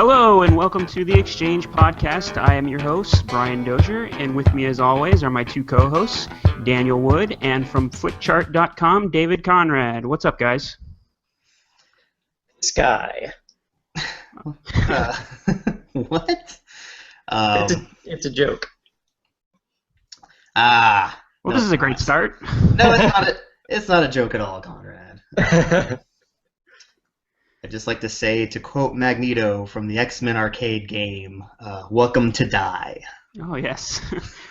Hello and welcome to the Exchange Podcast. I am your host, Brian Dozier, and with me as always are my two co-hosts, Daniel Wood, and from Footchart.com, David Conrad. What's up, guys? Sky. What? It's a joke. Well, No, this is a great start. No, it's not a joke at all, Conrad. I'd just like to say, to quote Magneto from the X-Men arcade game, "Welcome to die." Oh yes.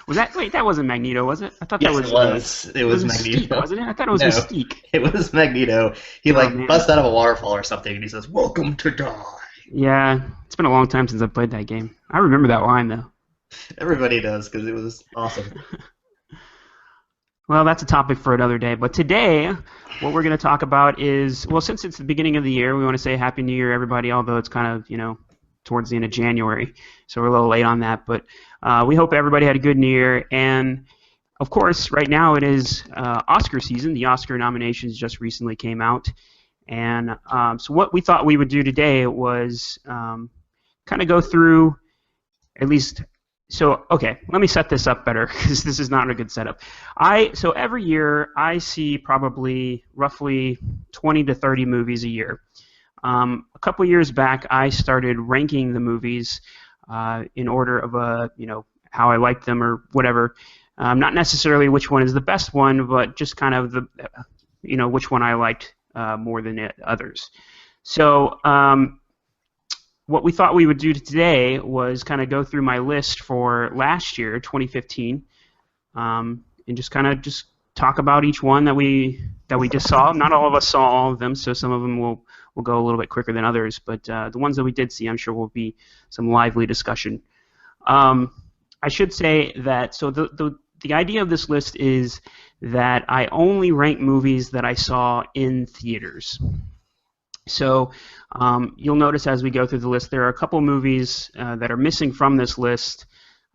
That wasn't Magneto, was it? I thought Yes, that was. it was Magneto, Mystique, wasn't it? I thought it was No. Mystique. It was Magneto. He man. busts out of a waterfall or something, and he says, "Welcome to die." Yeah, it's been a long time since I played that game. I remember that line though. Everybody does, because it was awesome. Well, that's a topic for another day. But today, what we're going to talk about is, well, since it's the beginning of the year, we want to say Happy New Year, everybody, although it's kind of, towards the end of January. So we're a little late on that. But we hope everybody had a good New Year. And, of course, right now it is Oscar season. The Oscar nominations just recently came out. And so what we thought we would do today was kind of go through at least... So, okay, let me set this up better because this is not a good setup. So every year I see probably roughly 20 to 30 movies a year. A couple years back I started ranking the movies in order of how I like them or whatever. Not necessarily which one is the best one, but just kind of which one I liked more than others. So what we thought we would do today was kind of go through my list for last year, 2015, and just talk about each one that we just saw. Not all of us saw all of them, so some of them will go a little bit quicker than others. But the ones that we did see, I'm sure will be some lively discussion. I should say that the idea of this list is that I only rank movies that I saw in theaters. So you'll notice as we go through the list, there are a couple movies that are missing from this list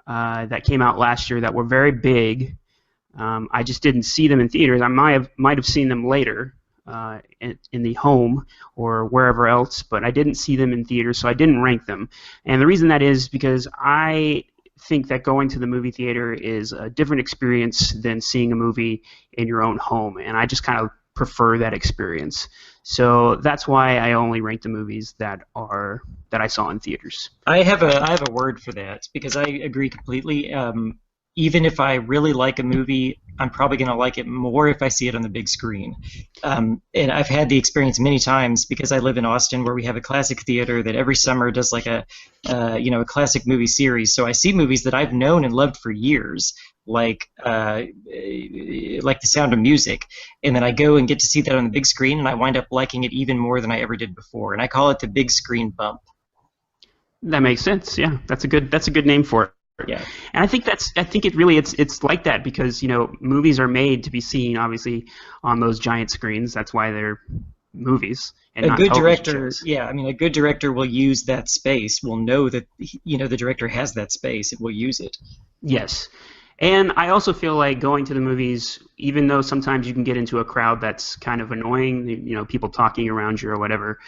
that came out last year that were very big. I just didn't see them in theaters. I might have seen them later in the home or wherever else, but I didn't see them in theaters, so I didn't rank them. And the reason that is because I think that going to the movie theater is a different experience than seeing a movie in your own home, and I just kind of prefer that experience. So that's why I only rank the movies that I saw in theaters. I have a word for that because I agree completely. Even if I really like a movie, I'm probably going to like it more if I see it on the big screen. And I've had the experience many times because I live in Austin, where we have a classic theater that every summer does like a classic movie series. So I see movies that I've known and loved for years, like The Sound of Music, and then I go and get to see that on the big screen, and I wind up liking it even more than I ever did before. And I call it the big screen bump. That makes sense. Yeah, that's a good name for it. Yeah, and I think it's like that because movies are made to be seen obviously on those giant screens. That's why they're movies. And a not good television director, shows. yeah, I mean, a good director will use that space. Will know that the director has that space and will use it. Yes. And I also feel like going to the movies, even though sometimes you can get into a crowd that's kind of annoying, people talking around you or whatever,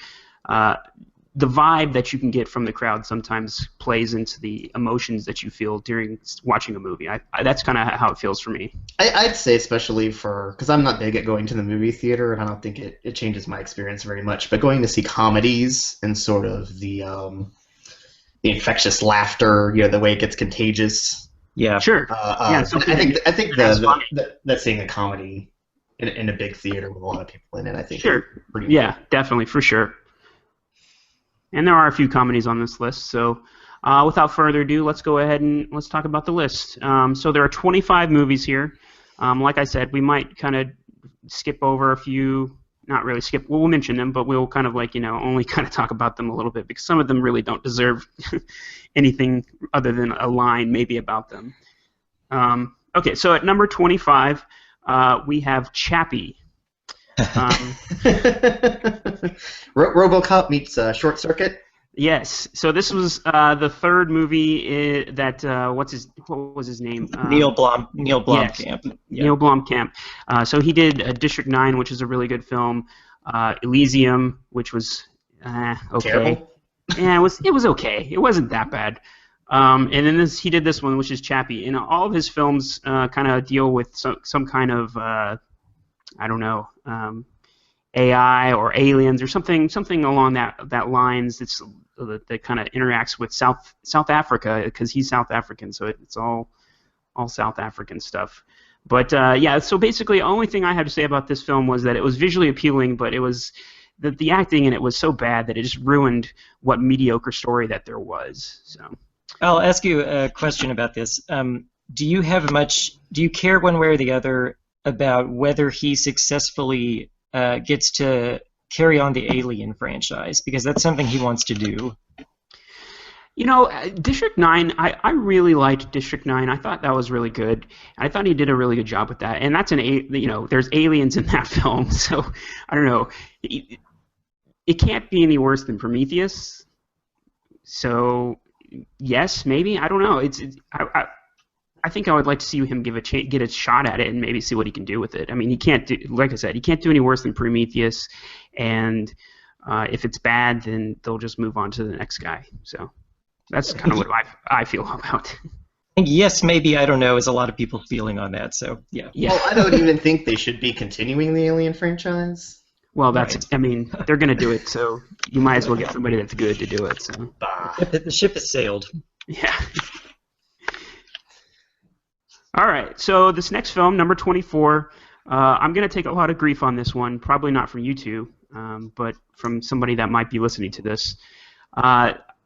the vibe that you can get from the crowd sometimes plays into the emotions that you feel during watching a movie. That's kind of how it feels for me. I'd say especially because I'm not big at going to the movie theater, and I don't think it changes my experience very much, but going to see comedies and sort of the infectious laughter, the way it gets contagious. Yeah, sure. I think that seeing a comedy in a big theater with a lot of people in it, I think. Sure. Yeah, definitely, for sure. And there are a few comedies on this list, so without further ado, let's go ahead and let's talk about the list. So there are 25 movies here. Like I said, we might kind of skip over a few. Not really skip. We'll mention them, but we'll kind of only kind of talk about them a little bit because some of them really don't deserve anything other than a line maybe about them. Okay, so at number 25, we have Chappie. RoboCop meets Short Circuit. Yes. So this was the third movie that what was his name? Neil Blomkamp. Yes, Neil Blomkamp. So he did District 9, which is a really good film. Elysium, which was okay. Terrible. Yeah, it was okay. It wasn't that bad. And then he did this one, which is Chappie. And all of his films kind of deal with some kind of I don't know, AI or aliens or something along that lines. That kind of interacts with South Africa because he's South African, so it's all South African stuff. But yeah, so basically, the only thing I had to say about this film was that it was visually appealing, but it was the acting in it was so bad that it just ruined what mediocre story that there was. So. I'll ask you a question about this. Do you care one way or the other about whether he successfully gets to carry on the Alien franchise? Because that's something he wants to do. You know, District 9, I really liked District 9. I thought that was really good. I thought he did a really good job with that. And that's there's aliens in that film, so I don't know. It can't be any worse than Prometheus. So, yes, maybe. I don't know. I think I would like to see him get a shot at it and maybe see what he can do with it. I mean, he can't do, like I said, he can't do any worse than Prometheus. And if it's bad, then they'll just move on to the next guy. So. That's kind of what I feel about. I think yes, maybe, I don't know, is a lot of people's feeling on that. So yeah. Well, I don't even think they should be continuing the Alien franchise. Well, I mean, they're going to do it, so you might as well get somebody that's good to do it. So. The ship has sailed. Yeah. All right, so this next film, number 24, I'm going to take a lot of grief on this one, probably not from you two, but from somebody that might be listening to this.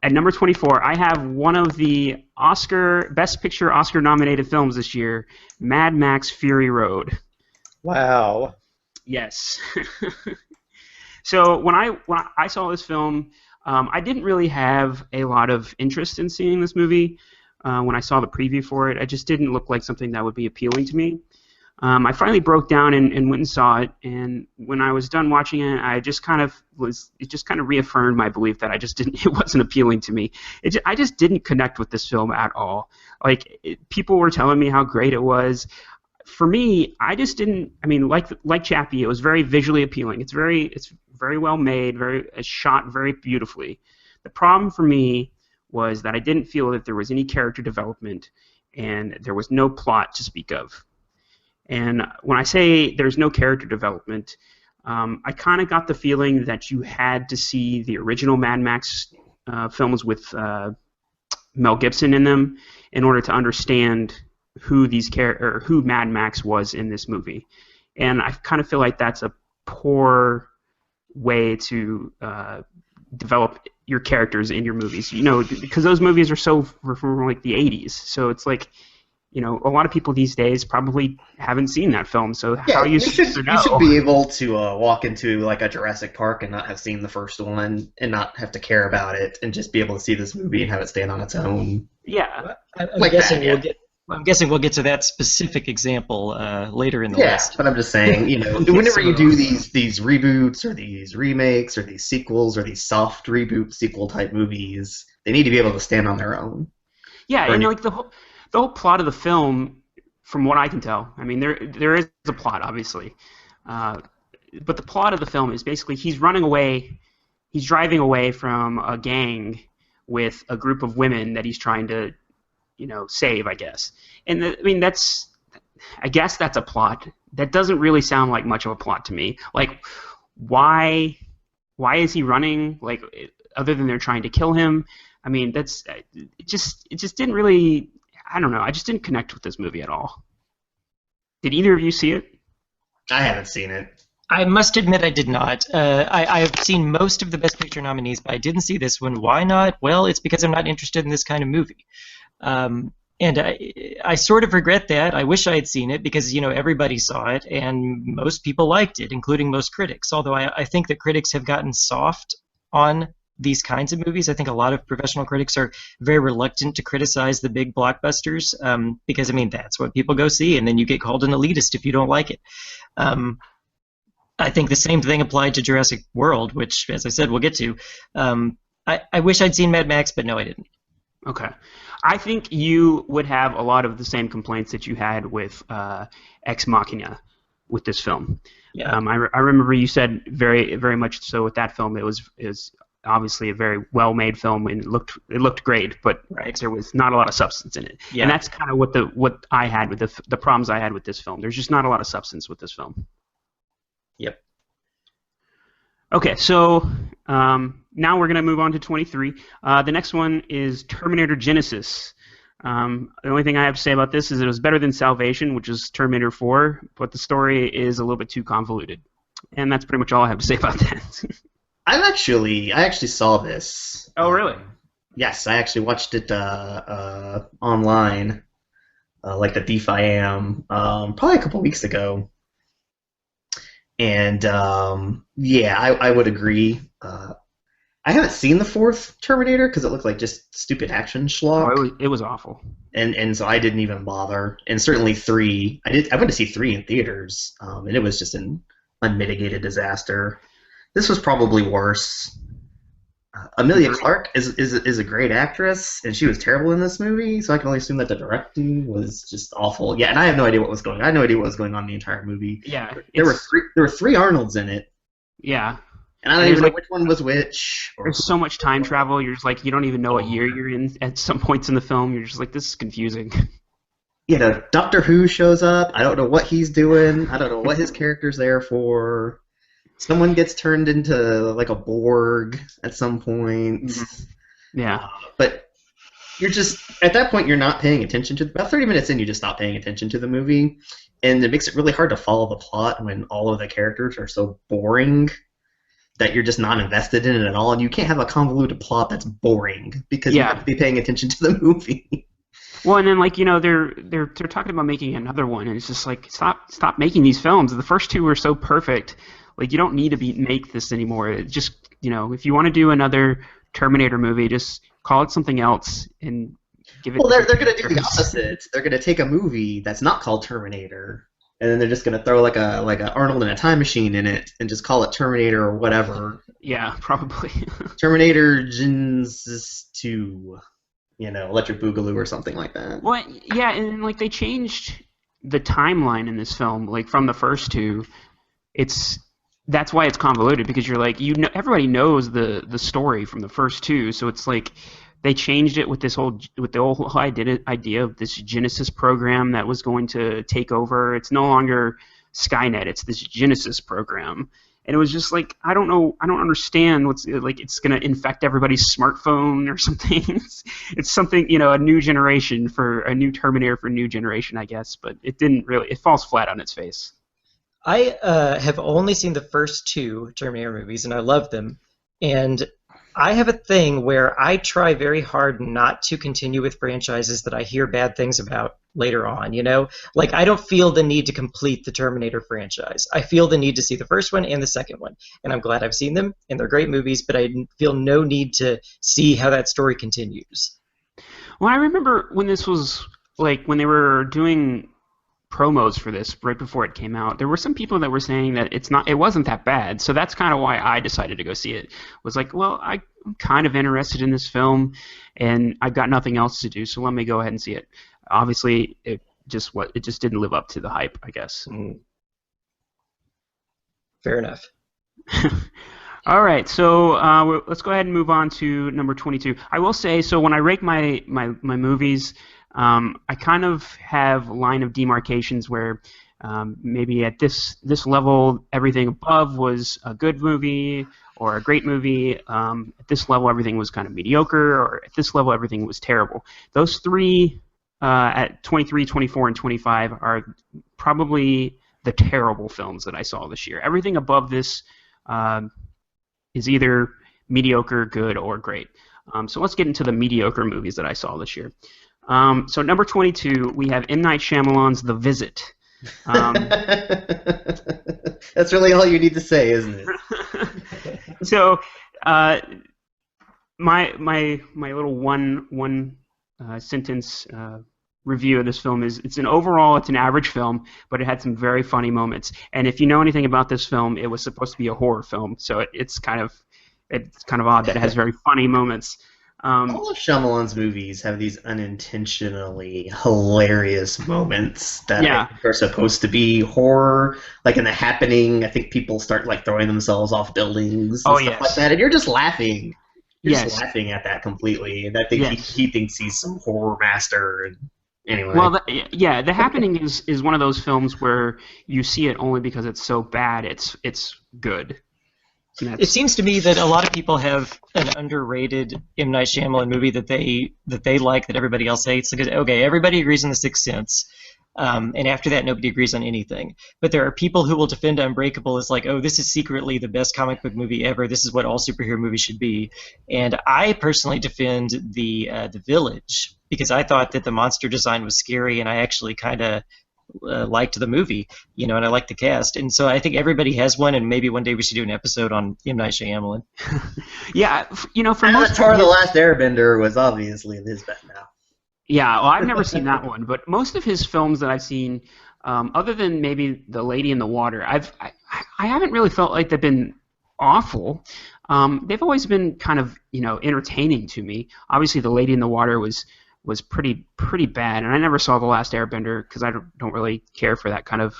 At number 24, I have one of the Best Picture Oscar-nominated films this year, Mad Max: Fury Road. Wow. Yes. So when I saw this film, I didn't really have a lot of interest in seeing this movie. When I saw the preview for it, it just didn't look like something that would be appealing to me. I finally broke down and went and saw it, and when I was done watching it, it just kind of reaffirmed my belief that it wasn't appealing to me. I just didn't connect with this film at all. People were telling me how great it was. For me, I just didn't. I mean, like Chappie, it was very visually appealing. It's very well made, it's shot very beautifully. The problem for me was that I didn't feel that there was any character development, and there was no plot to speak of. And when I say there's no character development, I kind of got the feeling that you had to see the original Mad Max films with Mel Gibson in them in order to understand who Mad Max was in this movie. And I kind of feel like that's a poor way to develop your characters in your movies. Because those movies are from like the 80s. So it's like, a lot of people these days probably haven't seen that film, so yeah, how are you supposed to know? You should be able to walk into like a Jurassic Park and not have seen the first one and not have to care about it and just be able to see this movie and have it stand on its own. Yeah. I'm guessing we'll get to that specific example later in the list. Yeah, but I'm just saying, whenever you do these reboots or these remakes or these sequels or these soft reboot sequel type movies, they need to be able to stand on their own. Yeah, and like the whole plot of the film, from what I can tell, I mean, there is a plot, obviously, but the plot of the film is basically he's driving away from a gang with a group of women that he's trying to, save, I guess. And I guess that's a plot. That doesn't really sound like much of a plot to me. Like, why is he running? Like, other than they're trying to kill him. I mean, it just didn't really. I don't know. I just didn't connect with this movie at all. Did either of you see it? I haven't seen it. I must admit I did not. I've seen most of the Best Picture nominees, but I didn't see this one. Why not? Well, it's because I'm not interested in this kind of movie. And I sort of regret that. I wish I had seen it because, everybody saw it and most people liked it, including most critics. Although I think that critics have gotten soft on these kinds of movies. I think a lot of professional critics are very reluctant to criticize the big blockbusters because, that's what people go see, and then you get called an elitist if you don't like it. I think the same thing applied to Jurassic World, which, as I said, we'll get to. I wish I'd seen Mad Max, but no, I didn't. Okay. I think you would have a lot of the same complaints that you had with Ex Machina with this film. Yeah. I remember you said very, very much so with that film. It was obviously a very well-made film, and it looked great, but Right. there was not a lot of substance in it. Yeah. And that's kind of what I had with the problems I had with this film. There's just not a lot of substance with this film. Yep. Okay, so now we're going to move on to 23. The next one is Terminator Genisys. The only thing I have to say about this is it was better than Salvation, which is Terminator 4, but the story is a little bit too convoluted. And that's pretty much all I have to say about that. I actually saw this. Oh, really? Yes, I actually watched it online, like the Thief I Am, probably a couple weeks ago. And yeah, I would agree. I haven't seen the fourth Terminator because it looked like just stupid action schlock, Oh, it was awful. and so I didn't even bother. And certainly 3, I went to see 3 in theaters, and it was just an unmitigated disaster. This was probably worse. Amelia Clarke is a great actress, and she was terrible in this movie, so I can only assume that the directing was just awful. Yeah, and I have no idea what was going on. I had no idea what was going on in the entire movie. Yeah. There were three Arnolds in it, Yeah. and I don't even know which one was which. There's so much time travel. You're just like, you don't even know what year you're in at some points in the film. You're just like, this is confusing. You know, Doctor Who shows up. I don't know what he's doing. I don't know what his character's there for. Someone gets turned into like a Borg at some point. Yeah. But you're just, at that point, you're not paying attention to, about 30 minutes in, you just stop paying attention to the movie. And it makes it really hard to follow the plot when all of the characters are so boring that you're just not invested in it at all. And you can't have a convoluted plot that's boring because you have to be paying attention to the movie. Well, and then like, you know, they're talking about making another one, and it's just like, stop making these films. The first two were so perfect. Like, you don't need to make this anymore. It just, you know, if you want to do another Terminator movie, just call it something else and give it. Well, they're going to do the opposite. They're going to take a movie that's not called Terminator, and then they're just going to throw like a Arnold in a time machine in it and just call it Terminator or whatever. Yeah, probably. Terminator Genisys 2, you know, Electric Boogaloo or something like that. Well, yeah, and like they changed the timeline in this film, like from the first two. That's why it's convoluted, because you're like, you know, everybody knows the story from the first two, so it's like they changed it with the whole idea of this Genisys program that was going to take over. It's no longer Skynet; it's this Genisys program, and it was just like, I don't understand what's like. It's going to infect everybody's smartphone or something. It's something, you know, a new generation for a new Terminator for a new generation, I guess. But it didn't really. It falls flat on its face. I have only seen the first two Terminator movies, and I love them. And I have a thing where I try very hard not to continue with franchises that I hear bad things about later on, you know? Like, I don't feel the need to complete the Terminator franchise. I feel the need to see the first one and the second one. And I'm glad I've seen them, and they're great movies, but I feel no need to see how that story continues. Well, I remember when this was, like, when they were doing promos for this right before it came out, there were some people that were saying that it wasn't that bad. So that's kind of why I decided to go see it. Was like, well, I'm kind of interested in this film, and I've got nothing else to do, so let me go ahead and see it. Obviously, it just didn't live up to the hype, I guess. Fair enough. All right, so let's go ahead and move on to number 22. I will say, so when I rank my movies, I kind of have line of demarcations where maybe at this level, everything above was a good movie or a great movie. At this level, everything was kind of mediocre, or at this level, everything was terrible. Those three at 23, 24, and 25 are probably the terrible films that I saw this year. Everything above this is either mediocre, good, or great. So let's get into the mediocre movies that I saw this year. So number 22, we have M. Night Shyamalan's The Visit. That's really all you need to say, isn't it? So my little one sentence review of this film is, it's an average film, but it had some very funny moments. And if you know anything about this film, it was supposed to be a horror film, so it's kind of odd that it has very funny moments. All of Shyamalan's movies have these unintentionally hilarious moments that I Yeah. think are supposed to be horror. Like in The Happening, I think people start like throwing themselves off buildings and Oh stuff like yes. that, and you're just laughing. You're just Yes. laughing at that completely. And I think Yes. he thinks he's some horror master. And Well, anyway, yeah, The Happening is one of those films where you see it only because it's so bad it's good. And It that's seems to me that a lot of people have an underrated M. Night Shyamalan movie that they like that everybody else hates. Because, okay, everybody agrees on The Sixth Sense, and after that, nobody agrees on anything. But there are people who will defend Unbreakable as like, oh, this is secretly the best comic book movie ever. This is what all superhero movies should be. And I personally defend the Village because I thought that the monster design was scary, and I actually kind of liked the movie, and I liked the cast, and so I think everybody has one, and maybe one day we should do an episode on M. Night Shyamalan. yeah, for most Avatar: of The his, Last Airbender was obviously his best now. yeah, well, I've never seen that one, but most of his films that I've seen, other than maybe The Lady in the Water, I haven't really felt like they've been awful. They've always been kind of entertaining to me. Obviously, The Lady in the Water was pretty bad, and I never saw The Last Airbender because I don't really care for that kind of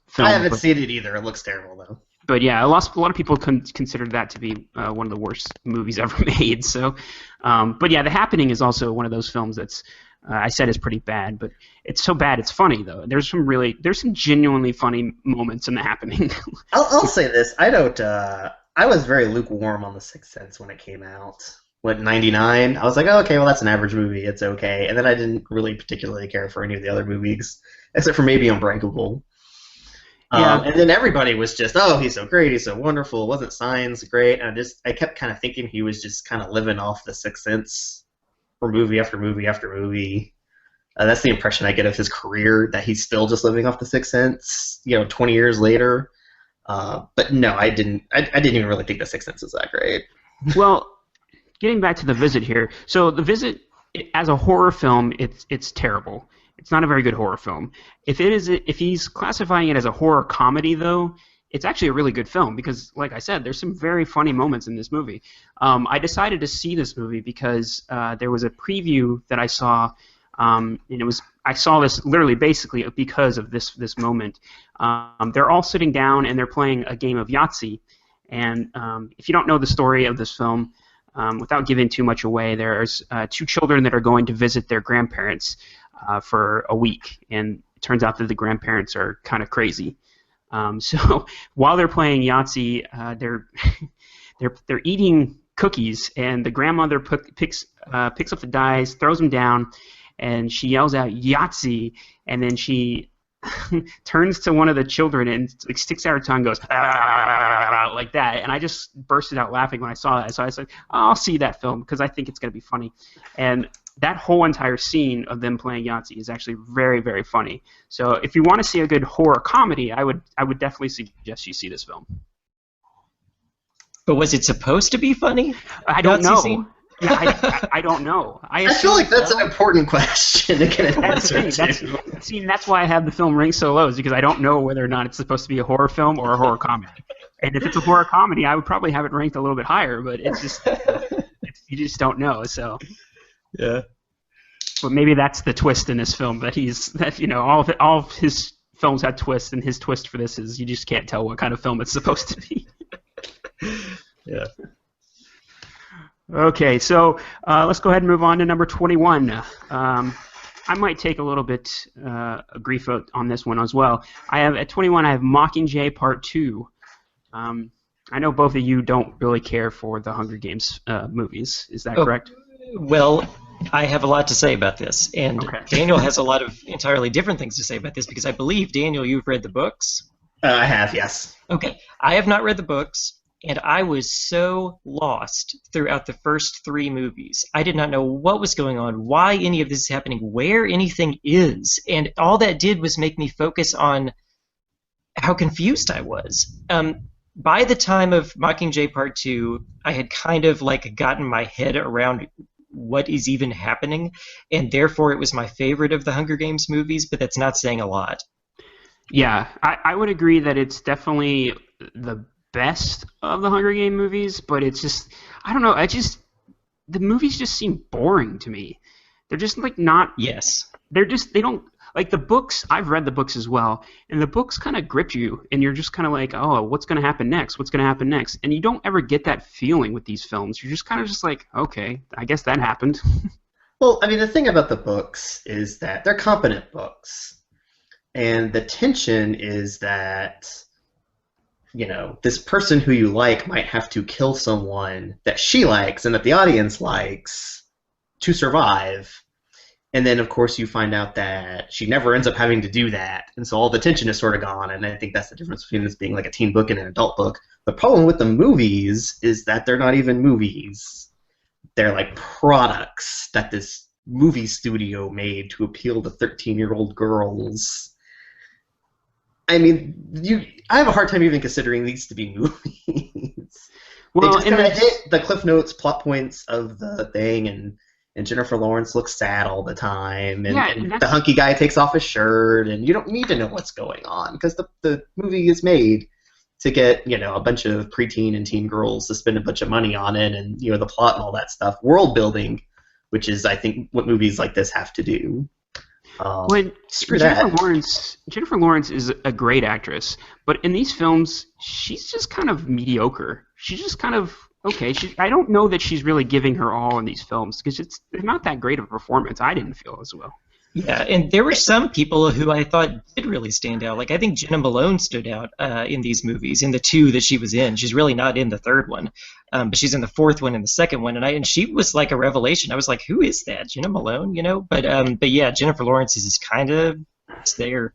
film. I haven't seen it either. It looks terrible though. But yeah, a lot of people consider that to be one of the worst movies ever made. So, but yeah, The Happening is also one of those films that's I said is pretty bad, but it's so bad it's funny though. There's some genuinely funny moments in The Happening. I'll say this: I don't. I was very lukewarm on The Sixth Sense when it came out. What, 99? I was like, oh, okay, well that's an average movie. It's okay. And then I didn't really particularly care for any of the other movies, except for maybe Unbreakable. Yeah. And then everybody was just, oh, he's so great, he's so wonderful. Wasn't Signs great? And I kept kind of thinking he was just kind of living off The Sixth Sense for movie after movie after movie. That's the impression I get of his career, that he's still just living off The Sixth Sense, 20 years later. But no, I didn't even really think The Sixth Sense was that great. Well, getting back to The Visit here. So The Visit, as a horror film, it's terrible. It's not a very good horror film. If he's classifying it as a horror comedy, though, it's actually a really good film because, like I said, there's some very funny moments in this movie. I decided to see this movie because there was a preview that I saw, and I saw this literally basically because of this moment. They're all sitting down and they're playing a game of Yahtzee. And if you don't know the story of this film, without giving too much away, there's two children that are going to visit their grandparents for a week, and it turns out that the grandparents are kind of crazy. So while they're playing Yahtzee, they're eating cookies, and the grandmother picks up the dice, throws them down, and she yells out Yahtzee, and then she turns to one of the children and like sticks out her tongue, goes like that, and I just bursted out laughing when I saw that. So I said, oh, I'll see that film because I think it's going to be funny. And that whole entire scene of them playing Yahtzee is actually very, very funny. So if you want to see a good horror comedy, I would definitely suggest you see this film. But was it supposed to be funny? I don't Yahtzee know. scene? Yeah, I don't know. I feel like that's an important question to get an That's the answer thing. to. That's why I have the film ranked so low, is because I don't know whether or not it's supposed to be a horror film or a horror comedy. And if it's a horror comedy, I would probably have it ranked a little bit higher, but it's just you just don't know. So Yeah. but maybe that's the twist in this film, all of his films had twists, and his twist for this is you just can't tell what kind of film it's supposed to be. Yeah. Okay, so let's go ahead and move on to number 21. I might take a little bit grief on this one as well. At 21, I have Mockingjay Part 2. I know both of you don't really care for the Hunger Games movies. Is that correct? Well, I have a lot to say about this, and Okay. Daniel has a lot of entirely different things to say about this because I believe, Daniel, you've read the books. I have, yes. Okay, I have not read the books, and I was so lost throughout the first three movies. I did not know what was going on, why any of this is happening, where anything is, and all that did was make me focus on how confused I was. By the time of Mockingjay Part 2, I had kind of gotten my head around what is even happening, and therefore it was my favorite of the Hunger Games movies, but that's not saying a lot. Yeah, I would agree that it's definitely the best of the Hunger Game movies, but it's just, I don't know, the movies just seem boring to me. They're just like not. Yes. They don't like the books. I've read the books as well, and the books kind of grip you, and you're just kind of like, oh, what's going to happen next? What's going to happen next? And you don't ever get that feeling with these films. You're just kind of just like, okay, I guess that happened. Well, I mean, the thing about the books is that they're competent books, and the tension is that, you know, this person who you like might have to kill someone that she likes and that the audience likes to survive. And then, of course, you find out that she never ends up having to do that. And so all the tension is sort of gone. And I think that's the difference between this being like a teen book and an adult book. The problem with the movies is that they're not even movies. They're like products that this movie studio made to appeal to 13-year-old girls. I mean, I have a hard time even considering these to be movies. Well, they just kind of hit the Cliff Notes plot points of the thing, and Jennifer Lawrence looks sad all the time, and the hunky guy takes off his shirt, and you don't need to know what's going on because the movie is made to get, you know, a bunch of preteen and teen girls to spend a bunch of money on it, and, you know, the plot and all that stuff, world building, which is, I think, what movies like this have to do. Screw that. Jennifer Lawrence is a great actress, but in these films, she's just kind of mediocre. She's just kind of okay. I don't know that she's really giving her all in these films because they're not that great of a performance. I didn't feel as well. Yeah, and there were some people who I thought did really stand out. Like, I think Jenna Malone stood out in these movies, in the two that she was in. She's really not in the third one, but she's in the fourth one and the second one. And she was like a revelation. I was like, who is that? Jenna Malone, you know? But yeah, Jennifer Lawrence is kind of there.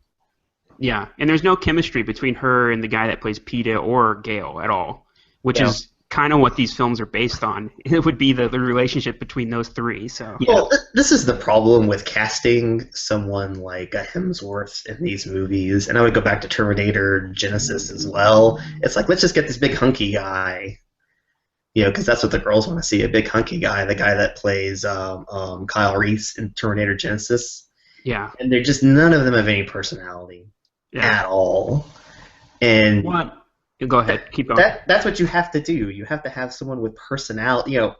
Yeah, and there's no chemistry between her and the guy that plays Peeta or Gale at all, which is kind of what these films are based on. It would be the relationship between those three. So well, this is the problem with casting someone like a Hemsworth in these movies, and I would go back to Terminator Genesis as well. It's like, let's just get this big hunky guy, you know, because that's what the girls want to see, a big hunky guy, the guy that plays Kyle Reese in Terminator Genesis. Yeah, and they're just, none of them have any personality at all. And what? Go ahead. Keep going. That's what you have to do. You have to have someone with personality. You know,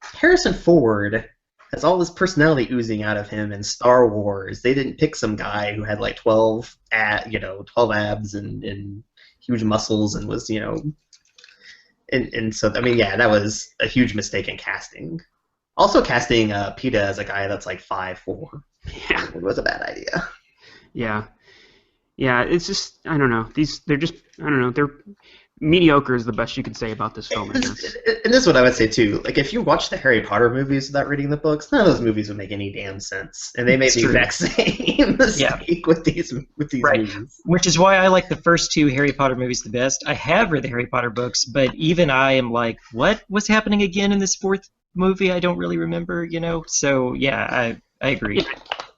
Harrison Ford has all this personality oozing out of him in Star Wars. They didn't pick some guy who had like 12 abs and huge muscles and was, you know, and so, I mean, yeah, that was a huge mistake in casting. Also, casting Peeta as a guy that's like 5'4" was a bad idea. Yeah. Yeah, it's just, I don't know. They're mediocre is the best you could say about this film. And this is what I would say too. Like, if you watch the Harry Potter movies without reading the books, none of those movies would make any damn sense, and they made the exact same mistake with these movies. Which is why I like the first two Harry Potter movies the best. I have read the Harry Potter books, but even I am like, what was happening again in this fourth movie? I don't really remember, you know. So yeah, I agree. Yeah.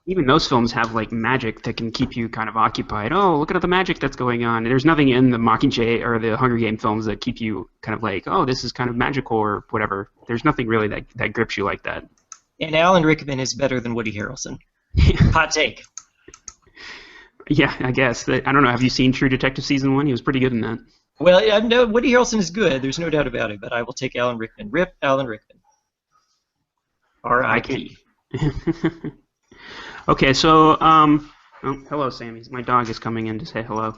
Even those films have like magic that can keep you kind of occupied. Oh, look at all the magic that's going on. And there's nothing in the Mockingjay or the Hunger Game films that keep you kind of like, oh, this is kind of magical or whatever. There's nothing really that grips you like that. And Alan Rickman is better than Woody Harrelson. Hot take. Yeah, I guess. I don't know. Have you seen True Detective Season 1? He was pretty good in that. Well, no, Woody Harrelson is good. There's no doubt about it. But I will take Alan Rickman. Rip Alan Rickman. R.I.P. Okay, so, hello, Sammy. My dog is coming in to say hello.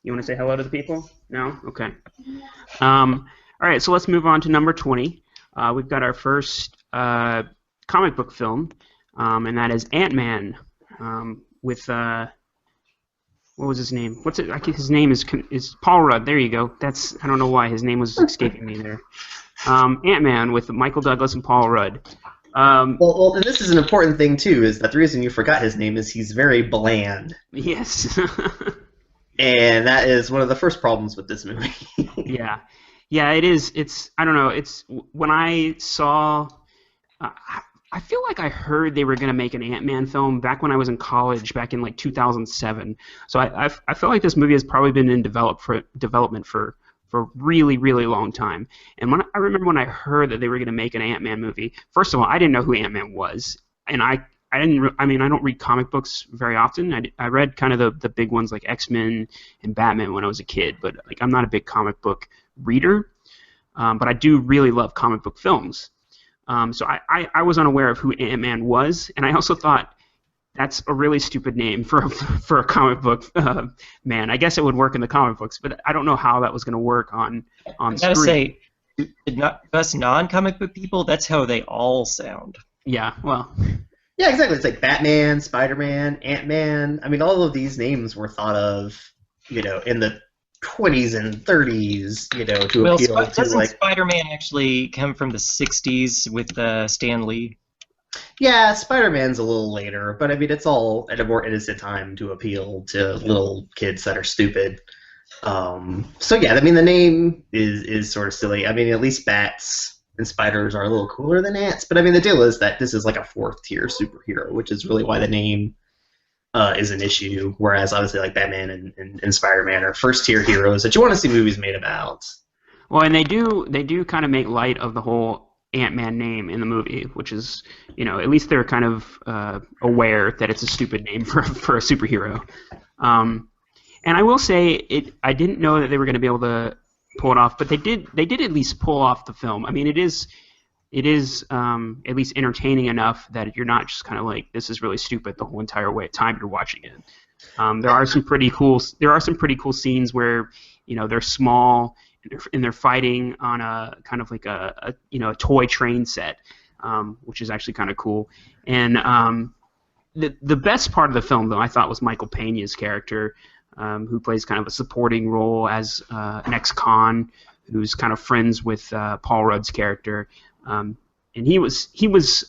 You want to say hello to the people? No? Okay. All right, so let's move on to number 20. We've got our first comic book film, and that is Ant-Man with, what was his name? His name is Paul Rudd. There you go. I don't know why his name was escaping me there. Ant-Man with Michael Douglas and Paul Rudd. Well, and this is an important thing too. Is that the reason you forgot his name is he's very bland. Yes. And that is one of the first problems with this movie. Yeah, it is. It's, I don't know. It's when I saw. I feel like I heard they were going to make an Ant-Man film back when I was in college, back in like 2007. So I feel like this movie has probably been in development for a really, really long time. And I remember when I heard that they were going to make an Ant-Man movie, first of all, I didn't know who Ant-Man was. And I don't read comic books very often. I read kind of the big ones like X-Men and Batman when I was a kid, but like I'm not a big comic book reader. But I do really love comic book films. So I was unaware of who Ant-Man was, and I also thought that's a really stupid name for for a comic book man. I guess it would work in the comic books, but I don't know how that was going to work on I gotta screen. say, us non-comic book people, that's how they all sound. Yeah, well, Yeah, exactly. It's like Batman, Spider-Man, Ant-Man. I mean, all of these names were thought of, in the 20s and 30s, to Well, appeal to doesn't like. Spider-Man actually come from the '60s with Stan Lee? Yeah, Spider-Man's a little later, but I mean, it's all at a more innocent time to appeal to little kids that are stupid. So yeah, I mean, the name is sort of silly. I mean, at least bats and spiders are a little cooler than ants, but I mean, the deal is that this is like a fourth tier superhero, which is really why the name is an issue. Whereas obviously, like Batman and Spider-Man are first tier heroes that you want to see movies made about. well, and they do kind of make light of the whole Ant-Man name in the movie, which is, at least they're kind of aware that it's a stupid name for a superhero. And I will say, I didn't know that they were going to be able to pull it off, but they did. They did at least pull off the film. I mean, it is at least entertaining enough that you're not just kind of like, this is really stupid the whole entire time you're watching it. There are some pretty cool scenes where they're small and they're fighting on a kind of like a toy train set, which is actually kind of cool. And the best part of the film, though, I thought was Michael Peña's character, who plays kind of a supporting role as an ex-con who's kind of friends with Paul Rudd's character. And he was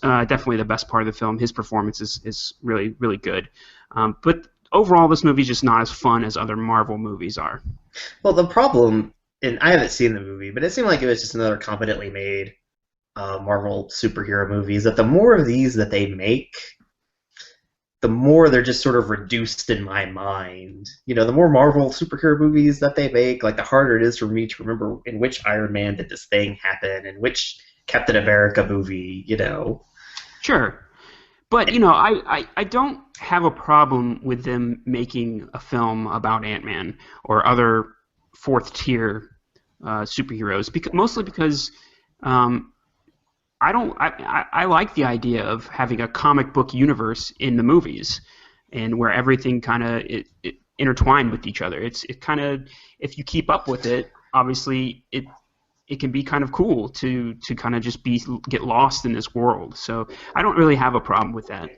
definitely the best part of the film. His performance is really, really good. But overall, this movie is just not as fun as other Marvel movies are. Well, the problem, and I haven't seen the movie, but it seemed like it was just another competently made Marvel superhero movie, is that the more of these that they make, the more they're just sort of reduced in my mind. The more Marvel superhero movies that they make, like the harder it is for me to remember in which Iron Man did this thing happen, and which Captain America movie, Sure. But, I don't have a problem with them making a film about Ant-Man or other fourth-tier superheroes, mostly because I like the idea of having a comic book universe in the movies, and where everything kind of it intertwined with each other. It kind of, if you keep up with it, obviously it can be kind of cool to kind of just get lost in this world. So I don't really have a problem with that.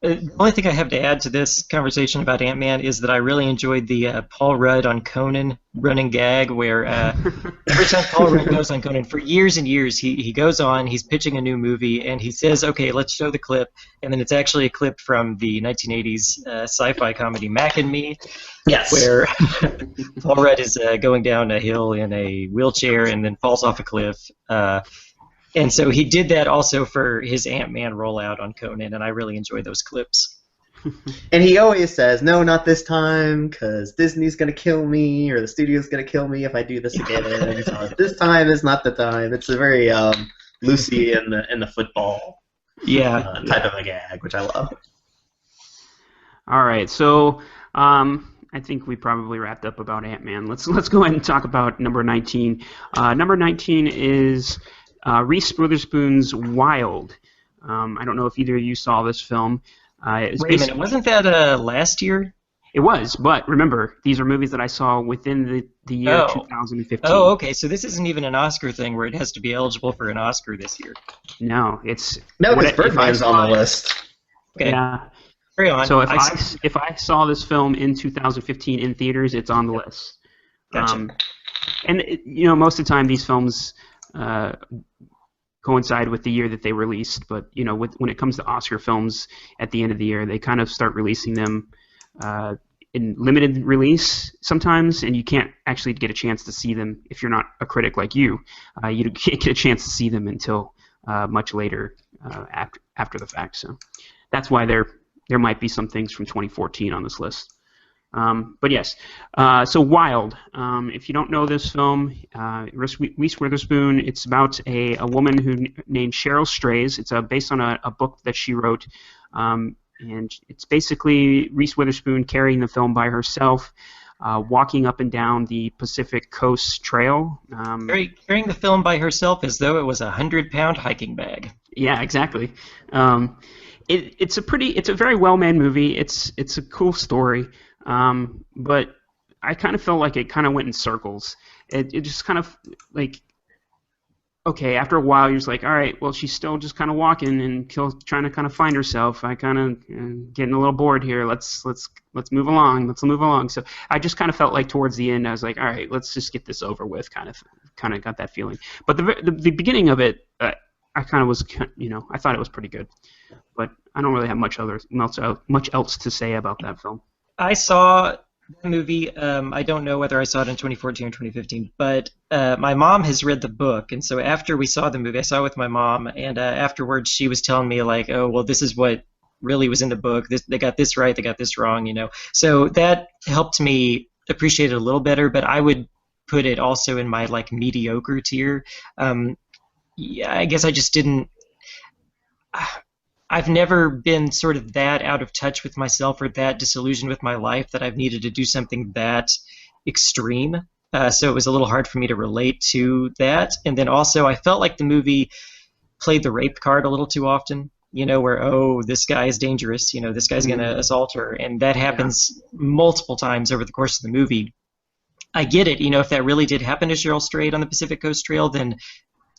The only thing I have to add to this conversation about Ant-Man is that I really enjoyed the Paul Rudd on Conan running gag, where every time Paul Rudd goes on Conan, for years and years, he goes on, he's pitching a new movie, and he says, okay, let's show the clip, and then it's actually a clip from the 1980s sci-fi comedy Mac and Me, Yes. where Paul Rudd is going down a hill in a wheelchair and then falls off a cliff. And so he did that also for his Ant-Man rollout on Conan, and I really enjoy those clips. And he always says, no, not this time, because Disney's going to kill me, or the studio's going to kill me if I do this again. So this time is not the time. It's a very Lucy in the football type of a gag, which I love. All right, so I think we probably wrapped up about Ant-Man. Let's go ahead and talk about number 19. Number 19 is Reese Witherspoon's Wild. I don't know if either of you saw this film. Wait a minute, wasn't that last year? It was, but remember, these are movies that I saw within the year 2015. Oh, okay, so this isn't even an Oscar thing where it has to be eligible for an Oscar this year. No, it's... No, because Birdman's on the list. Okay. Yeah. Carry on. So if I saw this film in 2015 in theaters, it's on the list. Gotcha. And most of the time these films coincide with the year that they released, but when it comes to Oscar films at the end of the year, they kind of start releasing them in limited release sometimes, and you can't actually get a chance to see them if you're not a critic like you. You can't get a chance to see them until much later after the fact. So that's why there might be some things from 2014 on this list. But yes, so Wild. If you don't know this film, Reese Witherspoon, it's about a woman named Cheryl Strays. It's based on a book that she wrote, and it's basically Reese Witherspoon carrying the film by herself. walking up and down the Pacific Coast Trail. Carrying the film by herself as though it was a 100-pound hiking bag. Yeah, exactly. It's a very well-made movie. It's a cool story, but I kind of felt like it kind of went in circles. It just kind of like, okay, after a while you're just like, all right, well she's still just kind of walking and trying to kind of find herself. I kind of getting a little bored here. Let's move along. Let's move along. So I just kind of felt like towards the end I was like, all right, let's just get this over with. Kind of got that feeling. But the beginning of it, I kind of was, I thought it was pretty good. But I don't really have much else to say about that film. I saw the movie. I don't know whether I saw it in 2014 or 2015, but my mom has read the book, and so after we saw the movie, I saw it with my mom, and afterwards she was telling me like, oh, well, this is what really was in the book. They got this right, they got this wrong, So that helped me appreciate it a little better, but I would put it also in my like mediocre tier. Yeah, I guess I just didn't. I've never been sort of that out of touch with myself or that disillusioned with my life that I've needed to do something that extreme. So it was a little hard for me to relate to that. And then also, I felt like the movie played the rape card a little too often. Where, oh, this guy is dangerous. This guy's going to assault her, and that happens multiple times over the course of the movie. I get it. If that really did happen to Cheryl Strayed on the Pacific Coast Trail, then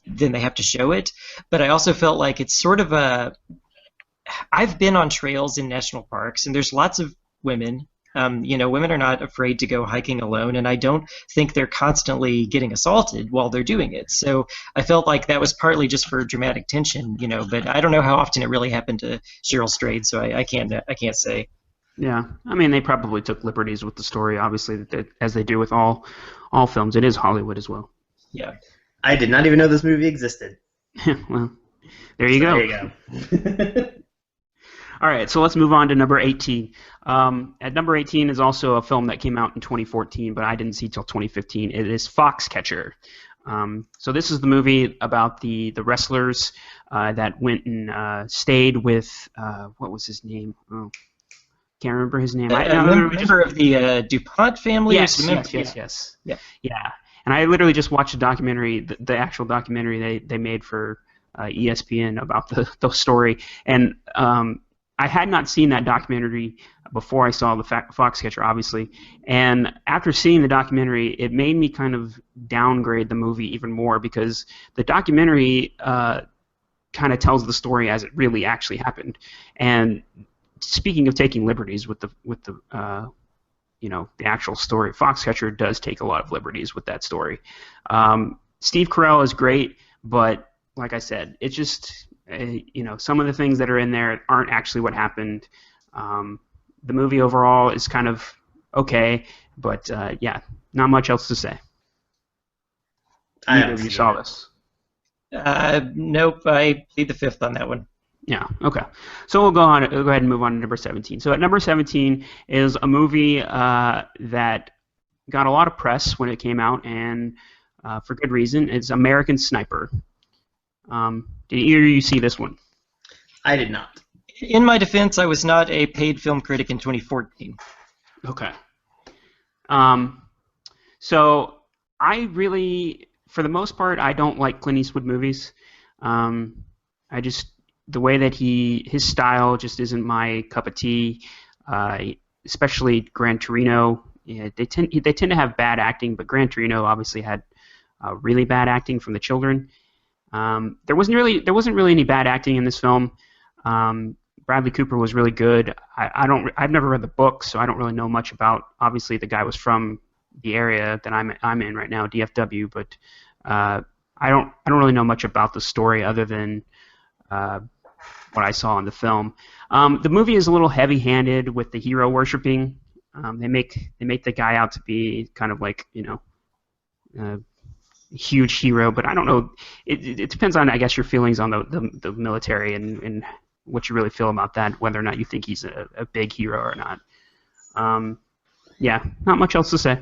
they have to show it. But I also felt like it's sort of I've been on trails in national parks, and there's lots of women. Women are not afraid to go hiking alone, and I don't think they're constantly getting assaulted while they're doing it. So I felt like that was partly just for dramatic tension, but I don't know how often it really happened to Cheryl Strayed, so I can't say. Yeah, I mean, they probably took liberties with the story, obviously, as they do with all films. It is Hollywood as well. Yeah. I did not even know this movie existed. Well, there you go. There you go. All right, so let's move on to number 18. At number 18 is also a film that came out in 2014, but I didn't see till 2015. It is Foxcatcher. So this is the movie about the wrestlers that went and stayed with what was his name? Oh, can't remember his name. Member of the DuPont family. Yes. Yeah. And I literally just watched a documentary, the actual documentary they made for ESPN about the story, and I had not seen that documentary before I saw the Foxcatcher, obviously. And after seeing the documentary, it made me kind of downgrade the movie even more because the documentary kind of tells the story as it really actually happened. And speaking of taking liberties with the actual story, Foxcatcher does take a lot of liberties with that story. Steve Carell is great, but like I said, it's just some of the things that are in there aren't actually what happened. The movie overall is kind of okay, but not much else to say. Neither of you saw this. Nope, I plead the fifth on that one. Yeah, okay. So we'll go ahead and move on to number 17. So at number 17 is a movie that got a lot of press when it came out, and for good reason. It's American Sniper. Did either of you see this one? I did not. In my defense, I was not a paid film critic in 2014. Okay. So I really, for the most part, I don't like Clint Eastwood movies. The way that his style just isn't my cup of tea. Especially Gran Torino. Yeah, they tend to have bad acting, but Gran Torino obviously had really bad acting from the children. There wasn't really any bad acting in this film. Bradley Cooper was really good. I've never read the book, so I don't really know much about. Obviously, the guy was from the area that I'm in right now, DFW, but I don't really know much about the story other than what I saw in the film. The movie is a little heavy-handed with the hero worshiping. They make the guy out to be kind of like huge hero, but I don't know. It depends on, I guess, your feelings on the military and what you really feel about that, whether or not you think he's a big hero or not. Not much else to say.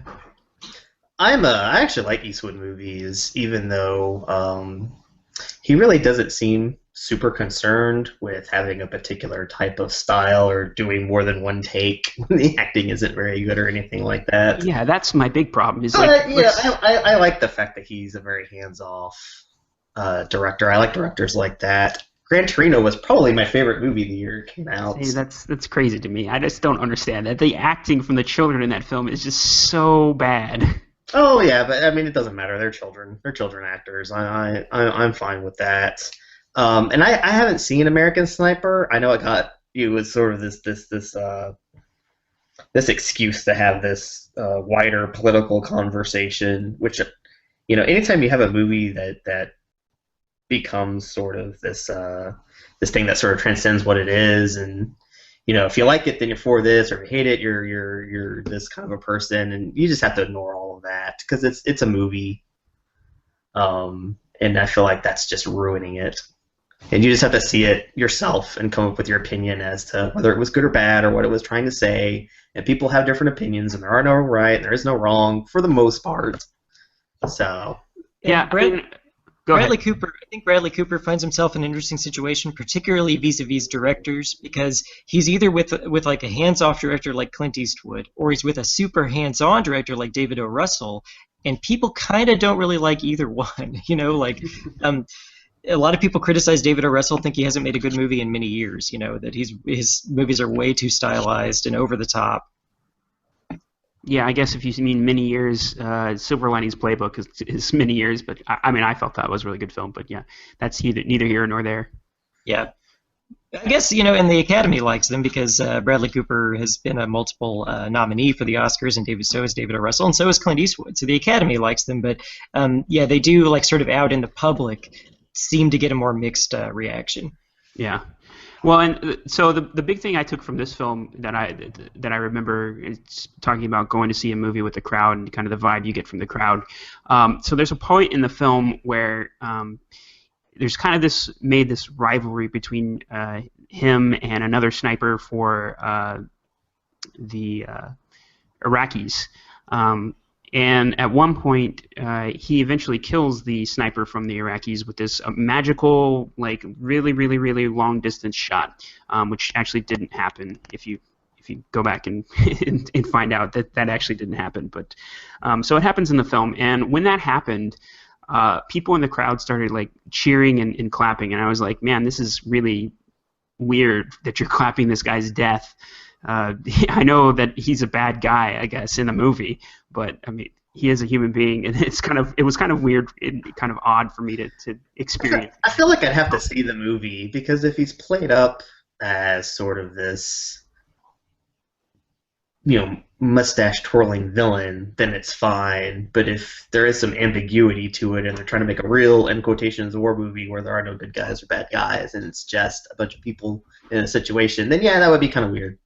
I actually like Eastwood movies, even though he really doesn't seem super concerned with having a particular type of style or doing more than one take when the acting isn't very good or anything like that. Yeah, that's my big problem. Is like, But yeah, I like the fact that he's a very hands-off director. I like directors like that. Gran Torino was probably my favorite movie the year it came out. see, that's crazy to me. I just don't understand that. The acting from the children in that film is just so bad. Oh yeah, but I mean it doesn't matter. They're children. They're children actors. I'm fine with that. And I haven't seen American Sniper. I know it was sort of this excuse to have this wider political conversation, which anytime you have a movie that becomes sort of this thing that sort of transcends what it is, and if you like it, then you're for this, or if you hate it, you're this kind of a person, and you just have to ignore all of that because it's a movie, and I feel like that's just ruining it. And you just have to see it yourself and come up with your opinion as to whether it was good or bad or what it was trying to say. And people have different opinions, and there are no right, and there is no wrong for the most part. So Yeah, go Bradley ahead. Cooper, I think Bradley Cooper finds himself in an interesting situation, particularly vis-a-vis directors, because he's either with like a hands-off director like Clint Eastwood, or he's with a super hands-on director like David O. Russell, and people kind of don't really like either one. A lot of people criticize David O. Russell, think he hasn't made a good movie in many years. That his movies are way too stylized and over the top. Yeah, I guess if you mean many years, Silver Linings Playbook is many years, but I mean, I felt that was a really good film, but yeah, that's neither here nor there. Yeah. I guess, and the Academy likes them because Bradley Cooper has been a multiple nominee for the Oscars, and so is David O. Russell, and so is Clint Eastwood. So the Academy likes them, but yeah, they do, like, sort of out in the public, seem to get a more mixed reaction. Yeah. Well, and so the big thing I took from this film that I remember is talking about going to see a movie with the crowd and kind of the vibe you get from the crowd. So there's a point in the film where there's kind of this rivalry between him and another sniper for the Iraqis. And at one point, he eventually kills the sniper from the Iraqis with this magical, like really, really, really long distance shot, which actually didn't happen. If you go back and and find out that actually didn't happen, but so it happens in the film. And when that happened, people in the crowd started like cheering and clapping, and I was like, man, this is really weird that you're clapping this guy's death. I know that he's a bad guy, I guess, in the movie, but I mean, he is a human being, and it was kind of weird and kind of odd for me to experience. I feel like I'd have to see the movie because if he's played up as sort of this, mustache twirling villain, then it's fine. But if there is some ambiguity to it, and they're trying to make a real, in quotations, war movie where there are no good guys or bad guys, and it's just a bunch of people in a situation, then yeah, that would be kind of weird.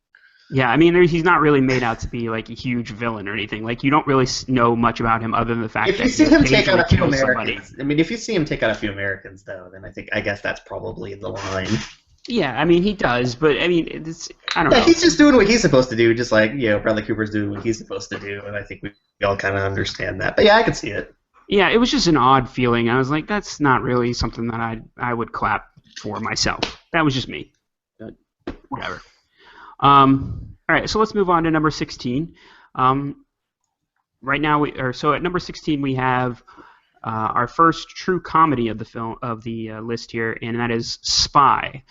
Yeah, I mean, he's not really made out to be like a huge villain or anything. Like, you don't really know much about him other than the fact If that you see him take out a occasionally few kills Americans, somebody. I mean, if you see him take out a few Americans, though, then I guess that's probably the line. Yeah, I mean, he does, but I mean, I don't Yeah, know. he's just doing what he's supposed to do, just like Bradley Cooper's doing what he's supposed to do, and I think we all kind of understand that. But yeah, I can see it. Yeah, it was just an odd feeling. I was like, that's not really something that I would clap for myself. That was just me. But whatever. All right, so let's move on to number 16. Right now, so at number 16 we have our first true comedy of the film list here, and that is Spy.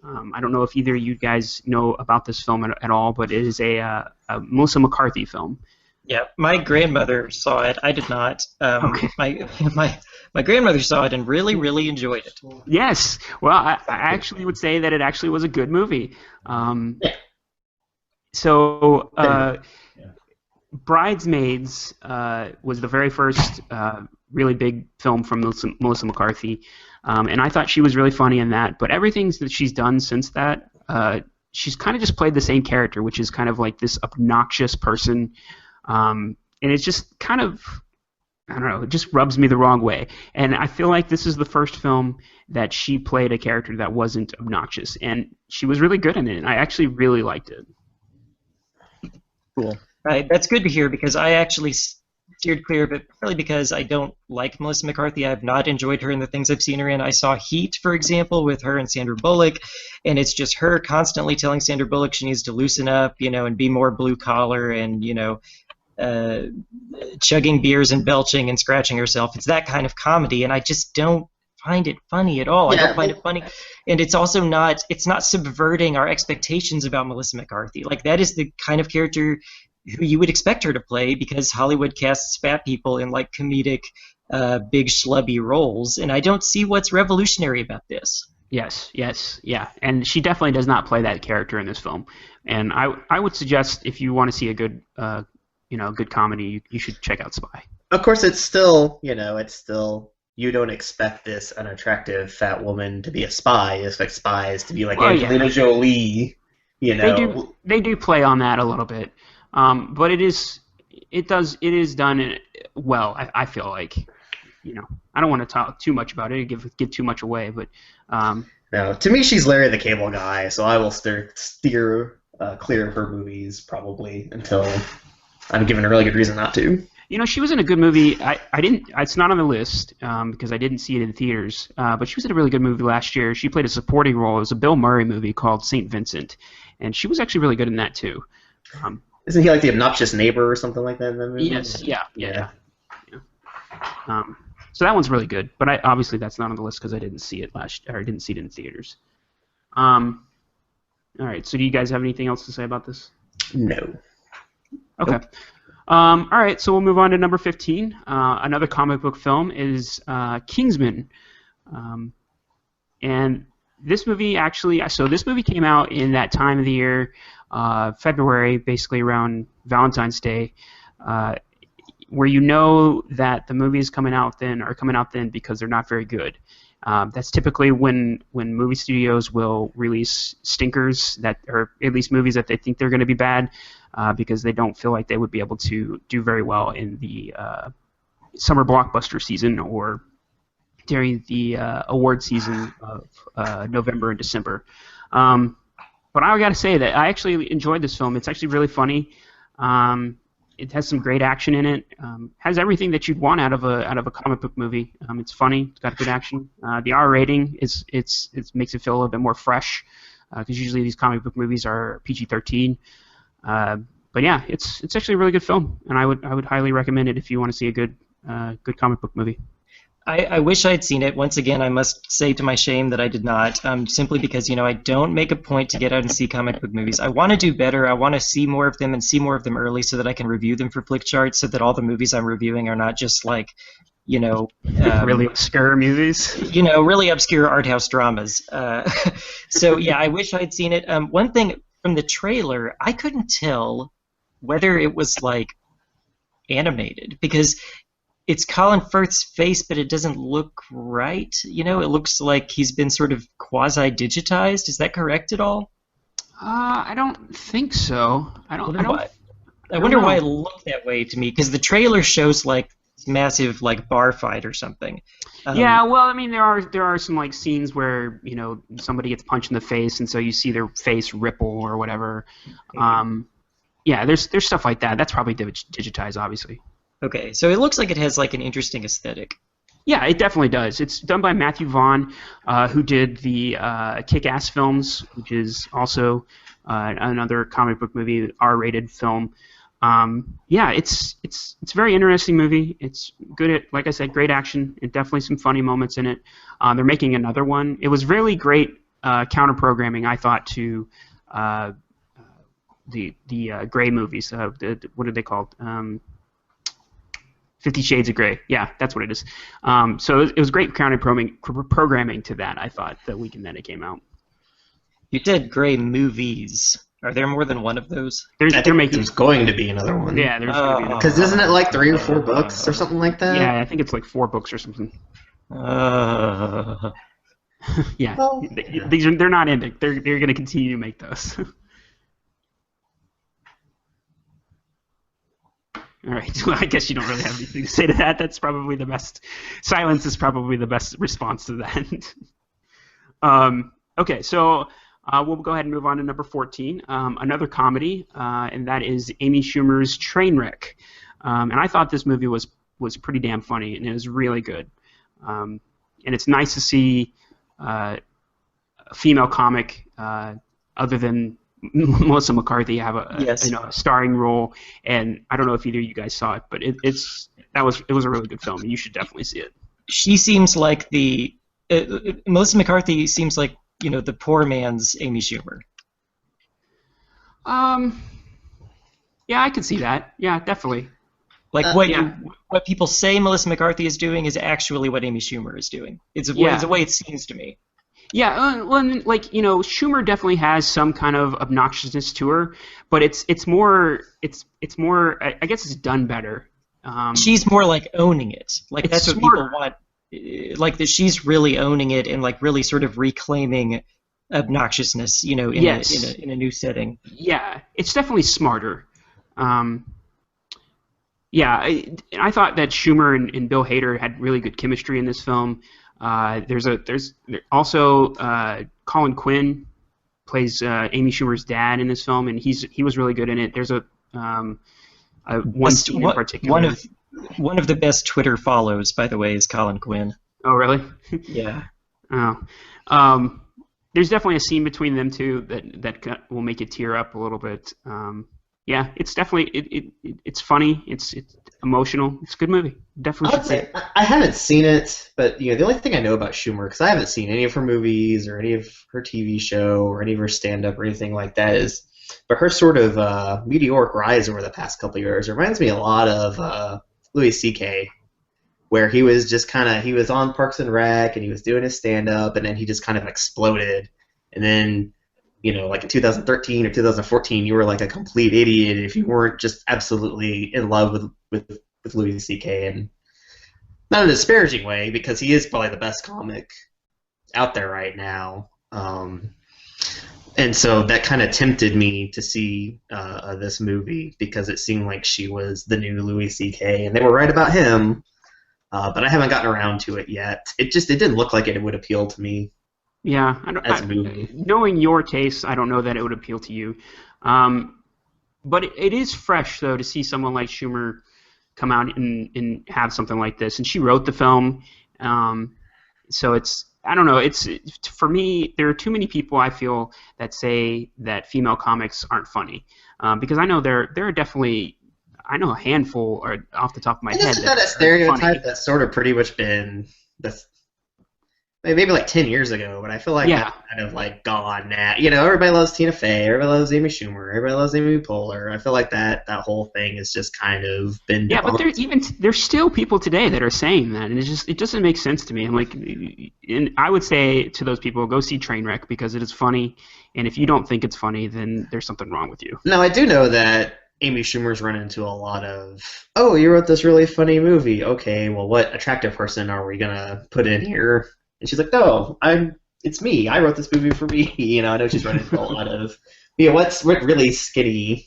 I don't know if either of you guys know about this film at all, but it is a Melissa McCarthy film. Yeah, my grandmother saw it. I did not. Okay. My grandmother saw it and really, really enjoyed it. Yes. Well, I actually would say that it actually was a good movie. So, Bridesmaids was the very first really big film from Melissa McCarthy, and I thought she was really funny in that. But everything that she's done since that, she's kind of just played the same character, which is kind of like this obnoxious person, and it's just kind of, I don't know, it just rubs me the wrong way. And I feel like this is the first film that she played a character that wasn't obnoxious, and she was really good in it, and I actually really liked it. Cool. Right, that's good to hear because I actually steered clear of it partly because I don't like Melissa McCarthy. I've not enjoyed her in the things I've seen her in. I saw Heat, for example, with her and Sandra Bullock, and it's just her constantly telling Sandra Bullock she needs to loosen up, and be more blue collar and, uh, chugging beers and belching and scratching herself. It's that kind of comedy, and I just don't find it funny at all. Yeah, I don't find it funny, and it's also not subverting our expectations about Melissa McCarthy. Like, that is the kind of character who you would expect her to play because Hollywood casts fat people in like comedic, big schlubby roles, and I don't see what's revolutionary about this. Yes, yeah, and she definitely does not play that character in this film. And I would suggest if you want to see a good good comedy, you should check out Spy. Of course, it's still you don't expect this unattractive fat woman to be a spy. You expect spies to be like Angelina Jolie. They do play on that a little bit, but it is done well. I feel like, I don't want to talk too much about it, give too much away, but no, to me she's Larry the Cable Guy, so I will steer clear of her movies probably until I'm given a really good reason not to. She was in a good movie. I didn't. It's not on the list because I didn't see it in theaters. But she was in a really good movie last year. She played a supporting role. It was a Bill Murray movie called Saint Vincent, and she was actually really good in that too. Isn't he like the obnoxious neighbor or something like that in that movie? Yes. Yeah. So that one's really good. But obviously that's not on the list because I didn't see it I didn't see it in theaters. All right. So do you guys have anything else to say about this? No. Okay. Nope. All right, so we'll move on to number 15. Another comic book film is Kingsman. And this movie this movie came out in that time of the year, February, basically around Valentine's Day, where that the movies are coming out then because they're not very good. That's typically when movie studios will release stinkers or at least movies that they think they're going to be bad because they don't feel like they would be able to do very well in the summer blockbuster season or during the award season of November and December. But I got to say that I actually enjoyed this film. It's actually really funny. It has some great action in it. Has everything that you'd want out of a comic book movie. It's funny. It's got good action. The R rating makes it feel a little bit more fresh because usually these comic book movies are PG-13. But yeah, it's actually a really good film, and I would highly recommend it if you want to see a good comic book movie. I wish I'd seen it. Once again, I must say to my shame that I did not, simply because, I don't make a point to get out and see comic book movies. I want to do better. I want to see more of them and see more of them early so that I can review them for Flick Charts so that all the movies I'm reviewing are not just like, really obscure movies. Really obscure art house dramas. So, yeah, I wish I'd seen it. One thing from the trailer, I couldn't tell whether it was, like, animated because it's Colin Firth's face, but it doesn't look right. It looks like he's been sort of quasi-digitized. Is that correct at all? I don't think so. I wonder why it looked that way to me, because the trailer shows like this massive like bar fight or something. Yeah, well, I mean, there are some like scenes where somebody gets punched in the face, and so you see their face ripple or whatever. Yeah, there's stuff like that. That's probably digitized, obviously. Okay, so it looks like it has like an interesting aesthetic. Yeah, it definitely does. It's done by Matthew Vaughn, who did the Kick-Ass films, which is also another comic book movie, R-rated film. Yeah, it's a very interesting movie. It's good at, like I said, great action and definitely some funny moments in it. They're making another one. It was really great counter-programming, I thought, to the Grey movies. What are they called? 50 Shades of Grey. Yeah, that's what it is. So it was great counter-programming to that, I thought, the weekend that it came out. You did Grey movies. Are there more than one of those? They're making. There's going to be another one. Yeah, there's going to be another. Because isn't it like 3 or 4 books or something like that? Yeah, I think it's like 4 books or something. Yeah, well, they're not ending. They're going to continue to make those. All right. Well, I guess you don't really have anything to say to that. That's probably the best. Silence is probably the best response to that. Okay, so we'll go ahead and move on to number 14. Another comedy, and that is Amy Schumer's Trainwreck. and I thought this movie was pretty damn funny, and it was really good. And it's nice to see a female comic other than Melissa McCarthy have Yes. a starring role. And I don't know if either of you guys saw it, but it was a really good film. You should definitely see it. She seems like Melissa McCarthy seems like the poor man's Amy Schumer. Yeah, I could see that. Yeah, definitely. Like Yeah. what people say Melissa McCarthy is doing is actually what Amy Schumer is doing. It's Yeah. the way it seems to me. Yeah, well, and, like Schumer definitely has some kind of obnoxiousness to her, but it's more I guess it's done better. She's more like owning it. Like It's that's what smart. people want. Like that she's really owning it and like really sort of reclaiming obnoxiousness, Yes. in a new setting. Yeah, it's definitely smarter. Yeah, I thought that Schumer and Bill Hader had really good chemistry in this film. There's also Colin Quinn plays Amy Schumer's dad in this film, and he was really good in it. There's one scene in particular. One of the best Twitter follows, by the way, is Colin Quinn. Oh, really? Yeah. Oh. There's definitely a scene between them two that will make you tear up a little bit. Yeah, it's definitely it's funny. It's emotional. It's a good movie. Definitely I would should see say it. I haven't seen it, but the only thing I know about Schumer, because I haven't seen any of her movies or any of her TV show or any of her stand-up or anything like that, but her sort of meteoric rise over the past couple of years reminds me a lot of Louis C.K., where he was just he was on Parks and Rec and he was doing his stand-up, and then he just kind of exploded, and then like in 2013 or 2014, you were like a complete idiot if you weren't just absolutely in love with Louis C.K. and not in a disparaging way, because he is probably the best comic out there right now. And so that kind of tempted me to see this movie because it seemed like she was the new Louis C.K. and they were right about him, but I haven't gotten around to it yet. It didn't look like it would appeal to me. Yeah, As a movie. Knowing your taste, I don't know that it would appeal to you. But it is fresh, though, to see someone like Schumer come out and have something like this. And she wrote the film, so I don't know. For me, there are too many people I feel that say that female comics aren't funny, because I know there are definitely a handful, or off the top of my head, Isn't that a are stereotype funny. that's sort of pretty much been maybe like 10 years ago, but I feel like Yeah. that's kind of like gone now. Everybody loves Tina Fey, everybody loves Amy Schumer, everybody loves Amy Poehler. I feel like that whole thing has just kind of been Yeah, but debunked. there's still people today that are saying that, and it doesn't make sense to me. I'm like, and I would say to those people, go see Trainwreck because it is funny, and if you don't think it's funny, then there's something wrong with you. Now, I do know that Amy Schumer's run into a lot of, oh, you wrote this really funny movie. Okay, well, what attractive person are we going to put in here? And she's like, no, it's me. I wrote this movie for me. I know she's run into a lot of, what really skinny,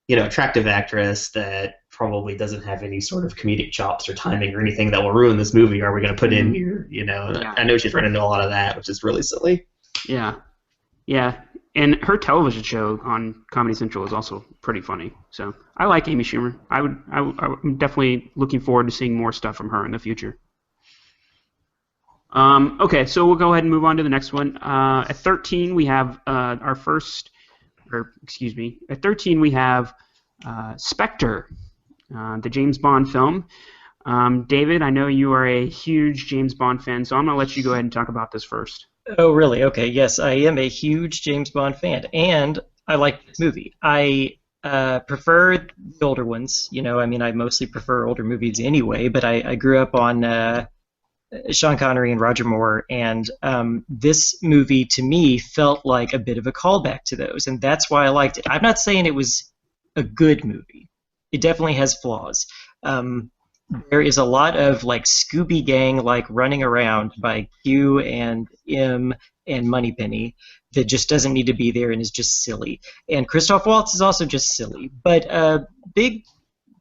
attractive actress that probably doesn't have any sort of comedic chops or timing or anything that will ruin this movie are we going to put in here? Yeah. I know she's run into a lot of that, which is really silly. Yeah, yeah, and her television show on Comedy Central is also pretty funny. So I like Amy Schumer. I'm definitely looking forward to seeing more stuff from her in the future. Okay, so we'll go ahead and move on to the next one. At 13, we have at 13 we have Spectre, the James Bond film. David, I know you are a huge James Bond fan, so I'm going to let you go ahead and talk about this first. Oh, really? Okay, yes, I am a huge James Bond fan, and I like this movie. I prefer the older ones. I mostly prefer older movies anyway, but I grew up on Sean Connery and Roger Moore, and this movie to me felt like a bit of a callback to those, and that's why I liked it. I'm not saying it was a good movie. It definitely has flaws. There is a lot of like Scooby Gang like running around by Q and M and Moneypenny that just doesn't need to be there and is just silly. And Christoph Waltz is also just silly. But big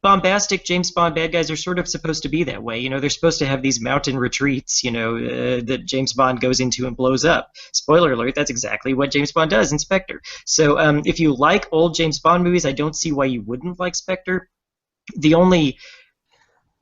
bombastic James Bond bad guys are sort of supposed to be that way. They're supposed to have these mountain retreats, that James Bond goes into and blows up. Spoiler alert, that's exactly what James Bond does in Spectre. So if you like old James Bond movies, I don't see why you wouldn't like Spectre. The only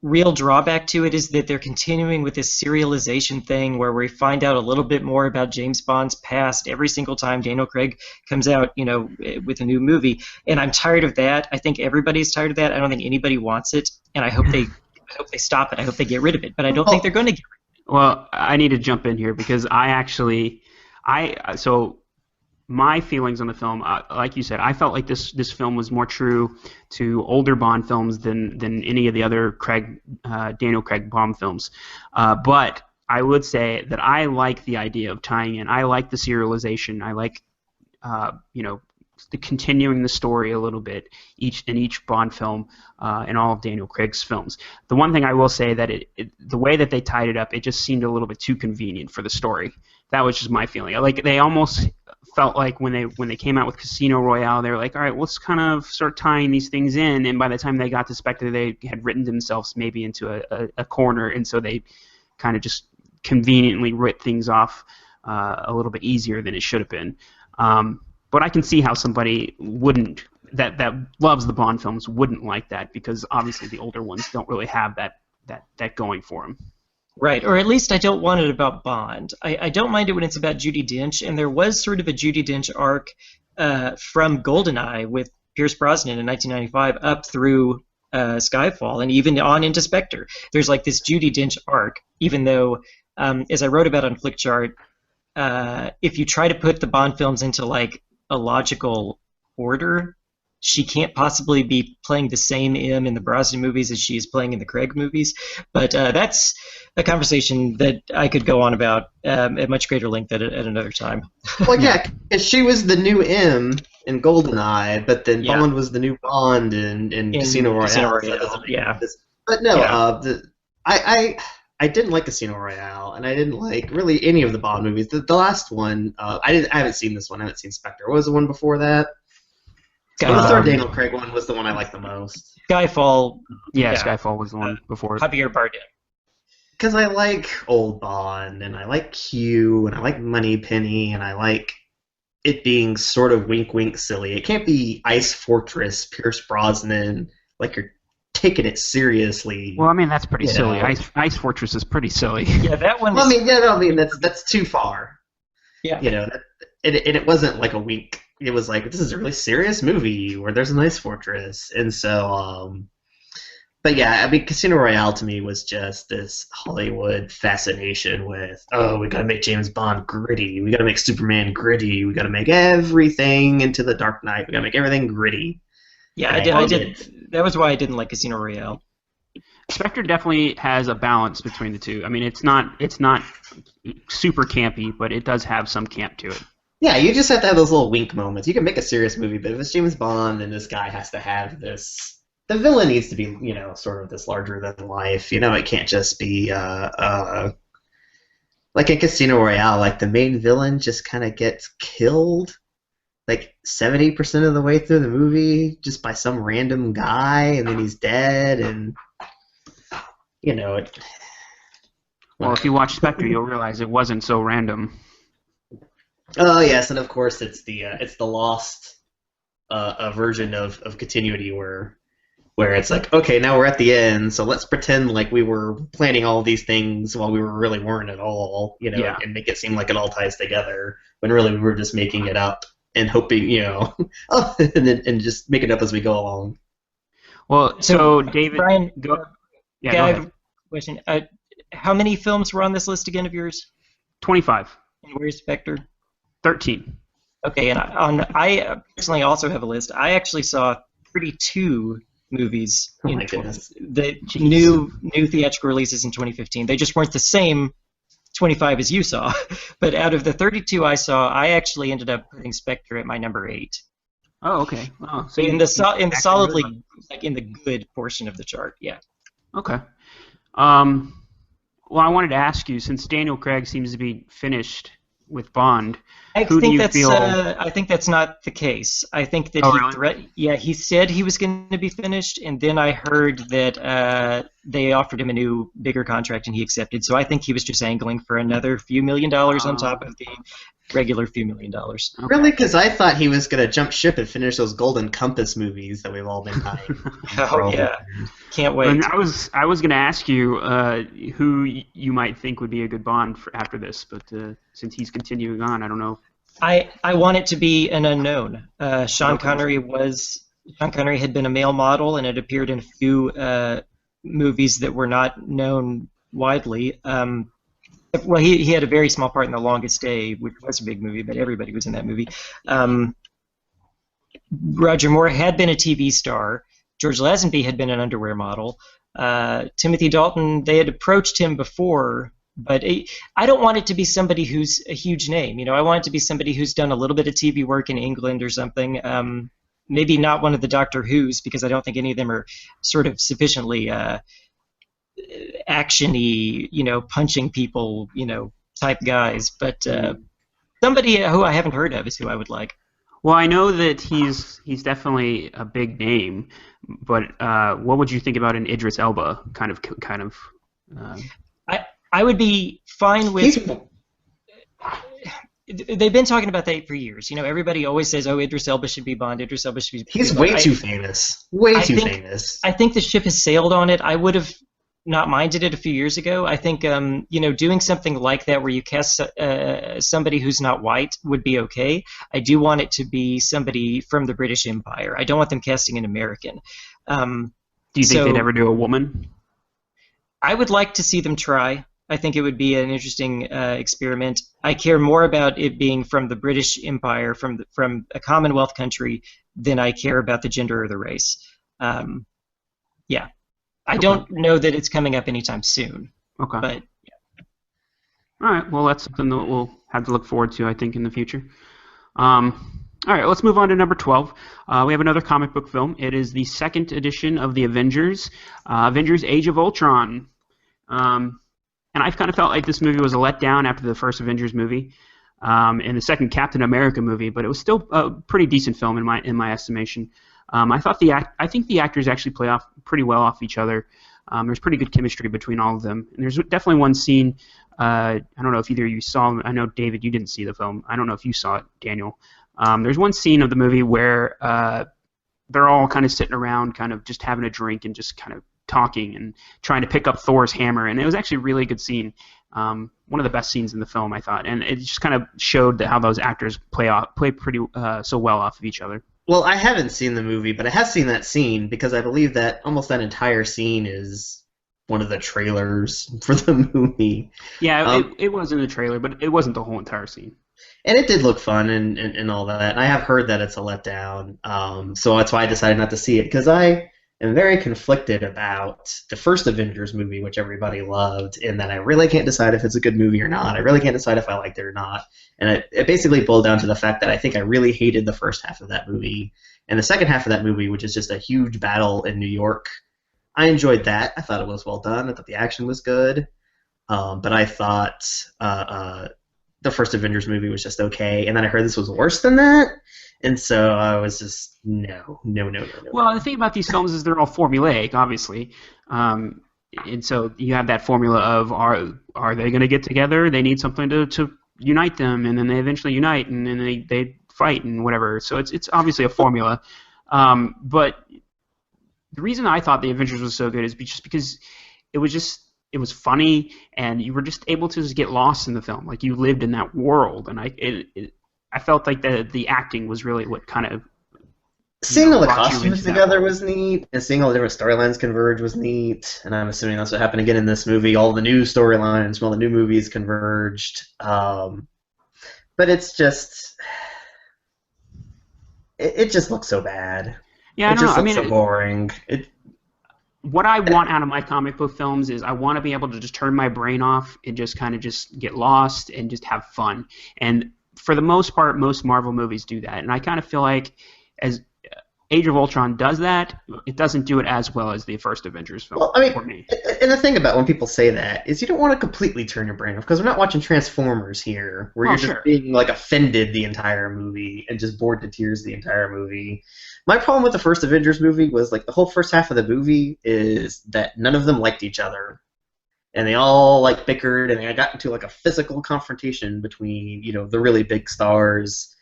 real drawback to it is that they're continuing with this serialization thing where we find out a little bit more about James Bond's past every single time Daniel Craig comes out, with a new movie. And I'm tired of that. I think everybody's tired of that. I don't think anybody wants it, and I hope they stop it. I hope they get rid of it. But I don't think they're going to get rid of it. Well, I need to jump in here because so my feelings on the film, like you said, I felt like this film was more true to older Bond films than any of the other Daniel Craig Bond films. But I would say that I like the idea of tying in. I like the serialization. I like, the continuing the story a little bit in each Bond film in all of Daniel Craig's films. The one thing I will say that the way that they tied it up, it just seemed a little bit too convenient for the story. That was just my feeling. Like they almost felt like when they came out with Casino Royale, they were like, all right, let's kind of start tying these things in. And by the time they got to Spectre, they had written themselves maybe into a corner, and so they kind of just conveniently ripped things off a little bit easier than it should have been. But I can see how somebody that loves the Bond films wouldn't like that, because obviously the older ones don't really have that going for them. Right, or at least I don't want it about Bond. I don't mind it when it's about Judi Dench, and there was sort of a Judi Dench arc from GoldenEye with Pierce Brosnan in 1995 up through Skyfall, and even on into Spectre. There's like this Judi Dench arc, even though, as I wrote about on Flickchart, if you try to put the Bond films into like a logical order, she can't possibly be playing the same M in the Brosnan movies as she is playing in the Craig movies. But that's a conversation that I could go on about at much greater length at another time. Well, yeah, because she was the new M in GoldenEye, but then Bond was the new Bond in Casino Royale. So yeah. But no, I didn't like Casino Royale, and I didn't like really any of the Bond movies. The last one, I haven't seen this one. I haven't seen Spectre. What was the one before that? The third Daniel Craig one was the one I liked the most. Skyfall. Yeah, Skyfall was the one before. Javier Bardem. Because I like old Bond, and I like Q, and I like Moneypenny, and I like it being sort of wink-wink silly. It can't be Ice Fortress, Pierce Brosnan, like you're taking it seriously. Well, I mean, that's pretty silly. Ice Fortress is pretty silly. Yeah, that one. Well, I mean, that's too far. Yeah. And it wasn't like a wink. It was like, this is a really serious movie where there's an ice fortress. And so, but yeah, I mean, Casino Royale to me was just this Hollywood fascination with, we gotta make James Bond gritty, we gotta make Superman gritty, we gotta make everything into the Dark Knight, we gotta make everything gritty. Yeah, I did. That was why I didn't like Casino Royale. Spectre definitely has a balance between the two. I mean, it's not super campy, but it does have some camp to it. Yeah, you just have to have those little wink moments. You can make a serious movie, but if it's James Bond, then this guy has to have this. The villain needs to be, sort of this larger than life. It can't just be like in Casino Royale, like the main villain just kind of gets killed, like 70% of the way through the movie, just by some random guy, and then he's dead, and it. Well, if you watch Spectre, you'll realize it wasn't so random. Oh yes, and of course it's the lost version of continuity where it's like, okay, now we're at the end, so let's pretend like we were planning all these things while we really weren't at all, and make it seem like it all ties together when really we were just making it up and hoping, and just make it up as we go along. Well, so David, Brian, go I have a question. How many films were on this list again of yours? 25. And where's Spectre? 13. Okay, and I personally also have a list. I actually saw 32 movies in the new theatrical releases in 2015. They just weren't the same 25 as you saw. But out of the 32 I saw, I actually ended up putting Spectre at my number 8. Oh, okay. Oh, so in the solidly, like in the good portion of the chart, yeah. Okay. Well, I wanted to ask you, since Daniel Craig seems to be finished with Bond, I think that's not the case. I think that he said he was going to be finished, and then I heard that they offered him a new, bigger contract, and he accepted. So I think he was just angling for another few $1 million on top of the regular few $1 million. Okay. Really? Because I thought he was going to jump ship and finish those Golden Compass movies that we've all been dying. Oh yeah, can't wait. And I was going to ask you who you might think would be a good Bond for after this, but since he's continuing on, I don't know. I want it to be an unknown. Sean Connery had been a male model and had appeared in a few movies that were not known widely. Well, he had a very small part in The Longest Day, which was a big movie, but everybody was in that movie. Roger Moore had been a TV star. George Lazenby had been an underwear model. Timothy Dalton, they had approached him before, but I don't want it to be somebody who's a huge name. I want it to be somebody who's done a little bit of TV work in England or something. Maybe not one of the Doctor Who's, because I don't think any of them are sort of sufficiently action-y, punching people, type guys. But somebody who I haven't heard of is who I would like. Well, I know that he's definitely a big name, but what would you think about an Idris Elba kind of? I would be fine with. They've been talking about that for years. Everybody always says, "Oh, Idris Elba should be Bond. Idris Elba should be." He's way too famous. Way too famous. I think the ship has sailed on it. I would have not minded it a few years ago. I think doing something like that where you cast somebody who's not white would be okay. I do want it to be somebody from the British Empire. I don't want them casting an American. Do you think they'd ever do a woman? I would like to see them try. I think it would be an interesting experiment. I care more about it being from the British Empire, from a Commonwealth country, than I care about the gender or the race. Yeah. I don't know that it's coming up anytime soon. Okay. But yeah. All right. Well, that's something that we'll have to look forward to, I think, in the future. All right. Let's move on to number 12. We have another comic book film. It is the second edition of the Avengers, Avengers: Age of Ultron. And I've kind of felt like this movie was a letdown after the first Avengers movie, and the second Captain America movie, but it was still a pretty decent film in my estimation. I think the actors actually play off pretty well off each other. There's pretty good chemistry between all of them. And there's definitely one scene. I don't know if either of you saw. I know David, you didn't see the film. I don't know if you saw it, Daniel. There's one scene of the movie where they're all kind of sitting around, kind of just having a drink and just kind of talking and trying to pick up Thor's hammer. And it was actually a really good scene. One of the best scenes in the film, I thought. And it just kind of showed how those actors play pretty so well off of each other. Well, I haven't seen the movie, but I have seen that scene because I believe that almost that entire scene is one of the trailers for the movie. Yeah, it was in the trailer, but it wasn't the whole entire scene. And it did look fun and all that. And I have heard that it's a letdown, so that's why I decided not to see it, because I am very conflicted about the first Avengers movie, which everybody loved, and that I really can't decide if it's a good movie or not. I really can't decide if I liked it or not. And it basically boiled down to the fact that I think I really hated the first half of that movie. And the second half of that movie, which is just a huge battle in New York, I enjoyed that. I thought it was well done. I thought the action was good. But I thought the first Avengers movie was just okay. And then I heard this was worse than that. And so I was just, no. Well, the thing about these films is they're all formulaic, obviously. And so you have that formula of, are they going to get together? They need something to unite them, and then they eventually unite, and then they fight and whatever. So it's obviously a formula. But the reason I thought the Avengers was so good is just because it was funny, and you were just able to just get lost in the film, like you lived in that world. And I felt like the acting was really what kind of seeing all the costumes together was neat, and seeing all the different storylines converge was neat. And I'm assuming that's what happened again in this movie. All the new storylines from all the new movies converged. But it's just, it just looks so bad. Yeah, it just looks so boring. What I want out of my comic book films is I want to be able to just turn my brain off and just kind of just get lost and just have fun. And for the most part, most Marvel movies do that. And I kind of feel like as Age of Ultron does that, it doesn't do it as well as the first Avengers film for me. And the thing about when people say that is you don't want to completely turn your brain off, because we're not watching Transformers here, where you're just being like offended the entire movie and just bored to tears the entire movie. My problem with the first Avengers movie was like the whole first half of the movie is that none of them liked each other. and they all like bickered, and they got into like a physical confrontation between the really big stars,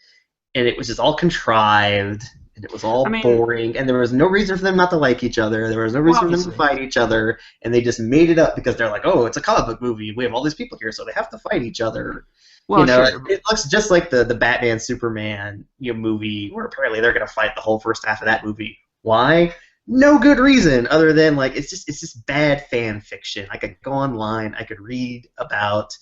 and it was just all contrived, and it was all I mean, boring, and there was no reason for them not to like each other. There was no well, reason for them to obviously. fight each other, and they just made it up because they're like, oh, it's a comic book movie. We have all these people here, so they have to fight each other. Well, sure. It looks just like the Batman Superman movie, where apparently they're gonna fight the whole first half of that movie. Why? No good reason other than like it's just bad fan fiction. I could go online, I could read about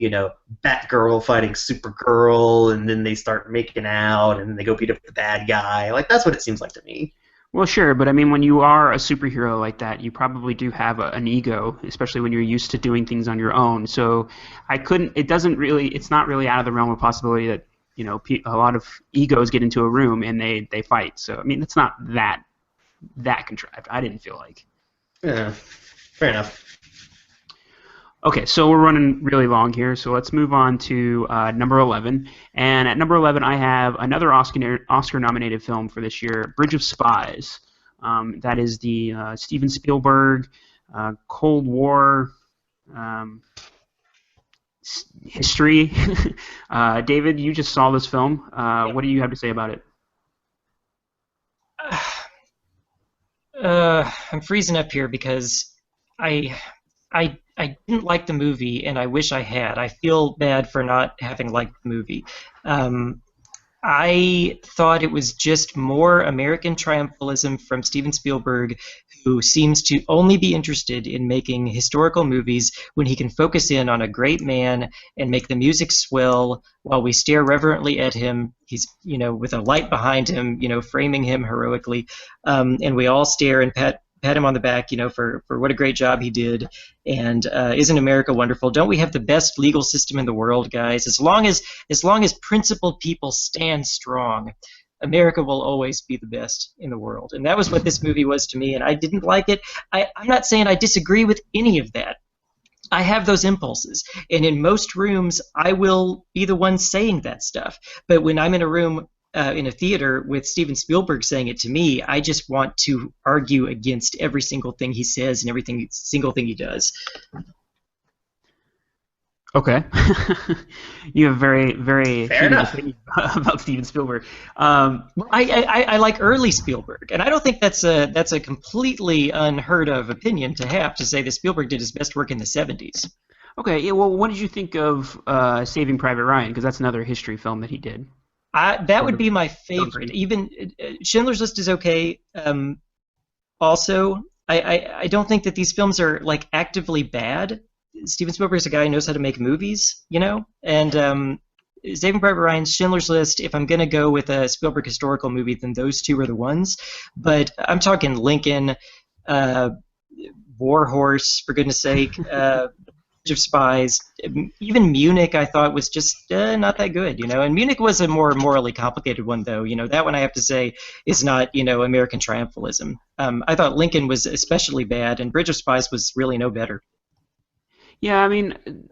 Batgirl fighting Supergirl, and then they start making out, and then they go beat up the bad guy. Like that's what it seems like to me. Well, sure, but I mean, when you are a superhero like that, you probably do have an ego, especially when you're used to doing things on your own. So, I couldn't. It doesn't really. It's not really out of the realm of possibility that a lot of egos get into a room and they fight. So, I mean, it's not that contrived. I didn't feel like. Yeah, fair enough. Okay, so we're running really long here, so let's move on to number 11. And at number 11, I have another Oscar-nominated film for this year, Bridge of Spies. That is the Steven Spielberg Cold War history. David, you just saw this film. What do you have to say about it? I'm freezing up here because I didn't like the movie, and I wish I had. I feel bad for not having liked the movie. I thought it was just more American triumphalism from Steven Spielberg, who seems to only be interested in making historical movies when he can focus in on a great man and make the music swell while we stare reverently at him. He's, with a light behind him, framing him heroically, and we all stare and pat him on the back, for what a great job he did. And isn't America wonderful? Don't we have the best legal system in the world, guys? As long as principled people stand strong, America will always be the best in the world. And that was what this movie was to me, and I didn't like it. I'm not saying I disagree with any of that. I have those impulses, and in most rooms, I will be the one saying that stuff. But when I'm in a room in a theater with Steven Spielberg saying it to me, I just want to argue against every single thing he says and every single thing he does. Okay. You have very, very Fair enough. opinion about Steven Spielberg. I like early Spielberg, and I don't think that's a completely unheard of opinion to have, to say that Spielberg did his best work in the 70s. Okay, yeah, well, what did you think of Saving Private Ryan? Because that's another history film that he did. That would be my favorite. Even Schindler's List is okay. Also, I don't think that these films are like actively bad. Steven Spielberg is a guy who knows how to make movies, and Saving Private Ryan, Schindler's List. If I'm gonna go with a Spielberg historical movie, then those two are the ones. But I'm talking Lincoln, War Horse, for goodness sake. Of Spies, even Munich, I thought was just not that good, And Munich was a more morally complicated one, though. That one I have to say is not, American triumphalism. I thought Lincoln was especially bad, and Bridge of Spies was really no better. Yeah, I mean,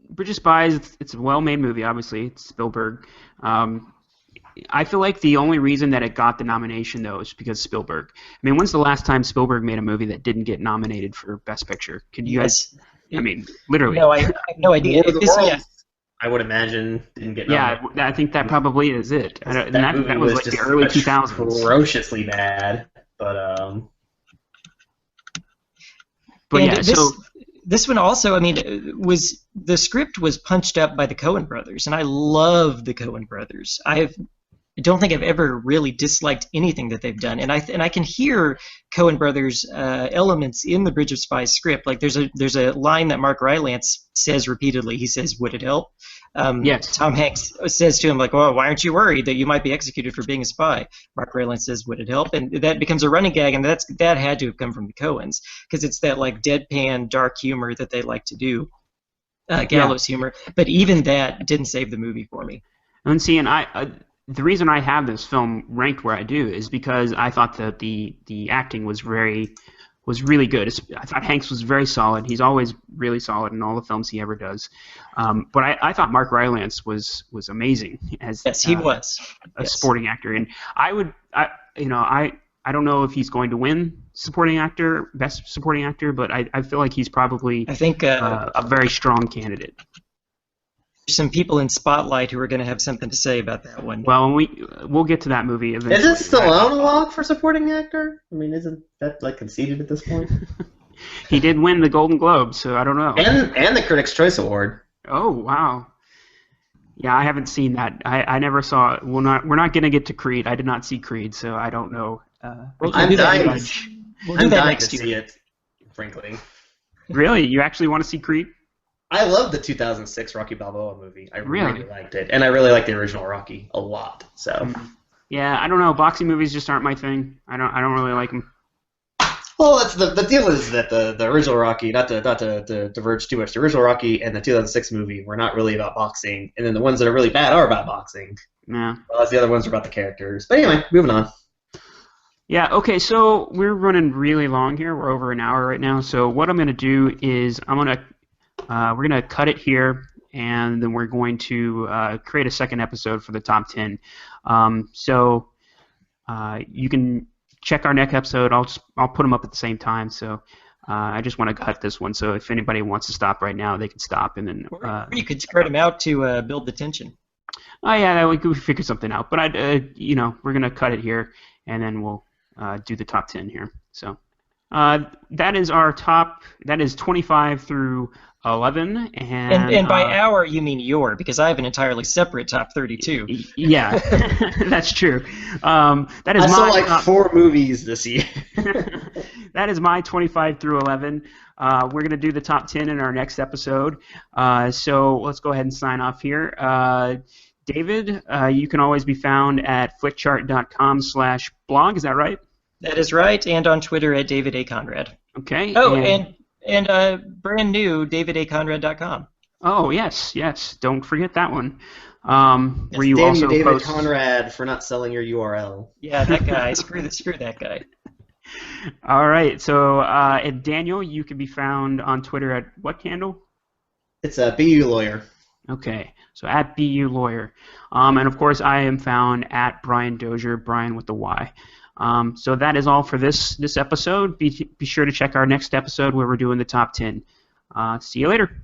Bridge of Spies, it's a well-made movie, obviously. It's Spielberg. I feel like the only reason that it got the nomination, though, is because Spielberg. I mean, when's the last time Spielberg made a movie that didn't get nominated for Best Picture? Could you guys... I mean, literally. No, I have no idea. War of the Worlds, I would imagine, didn't get nominated. Yeah, I think that probably is it. That was like the early 2000s. Ferociously bad, but yeah, so this one also, I mean, was the script was punched up by the Coen brothers, and I love the Coen brothers. I don't think I've ever really disliked anything that they've done, and I can hear Coen Brothers elements in the Bridge of Spies script. Like there's a line that Mark Rylance says repeatedly. He says, "Would it help?" Yes. Tom Hanks says to him, like, "Well, why aren't you worried that you might be executed for being a spy?" Mark Rylance says, "Would it help?" And that becomes a running gag, and that had to have come from the Coens, because it's that like deadpan dark humor that they like to do, gallows humor. But even that didn't save the movie for me. And see, and the reason I have this film ranked where I do is because I thought that the acting was really good. I thought Hanks was very solid. He's always really solid in all the films he ever does. But I thought Mark Rylance was amazing as he was a supporting actor. And I don't know if he's going to win supporting actor, best supporting actor, but I feel like he's probably I think a very strong candidate. there's some people in Spotlight who are going to have something to say about that one. Well, we'll get to that movie eventually. Isn't Stallone a lock for supporting actor? I mean, isn't that like conceded at this point? He did win the Golden Globe, so I don't know. And the Critics' Choice Award. Oh wow. Yeah, I haven't seen that. I never saw it. We're not gonna get to Creed. I did not see Creed, so I don't know. I'm dying We'll do that to next see year. it, frankly. Really, you actually want to see Creed? I love the 2006 Rocky Balboa movie. I Really? really liked it, and I really like the original Rocky a lot. So, Yeah, I don't know. Boxing movies just aren't my thing. I don't really like them. well, that's the deal is that the original Rocky, not to diverge too much, the original Rocky and the 2006 movie were not really about boxing, and then the ones that are really bad are about boxing. Yeah. Whereas the other ones are about the characters. But anyway, moving on. Yeah, okay, so we're running really long here. We're over an hour right now. So what I'm going to do is we're going to cut it here, and then we're going to create a second episode for the top 10. So you can check our next episode. I'll put them up at the same time. So I just want to cut this one. So if anybody wants to stop right now, they can stop, and then. Or you could spread them out to build the tension. Oh yeah, we could figure something out. But we're going to cut it here, and then we'll do the top 10 here. So that is our top. That is 25 through 11, And by our, you mean your, because I have an entirely separate top 32. Yeah, that's true. That is I saw my like top, 4 movies this year. that is my 25 through 11. We're going to do the top 10 in our next episode. So let's go ahead and sign off here. David, you can always be found at flickchart.com/blog. Is that right? That is right, and on Twitter at David A. Conrad. Okay. Oh, and brand new, davidaconrad.com. Oh, yes. Don't forget that one. Where you Damn also you, David post... Conrad, for not selling your URL. Yeah, that guy. screw that guy. All right. So, and Daniel, you can be found on Twitter at what handle? It's a BU lawyer. Okay. So at BU Lawyer. And of course, I am found at Brian Dozier, Brian with the Y. So that is all for this episode. Be sure to check our next episode where we're doing the top 10. See you later.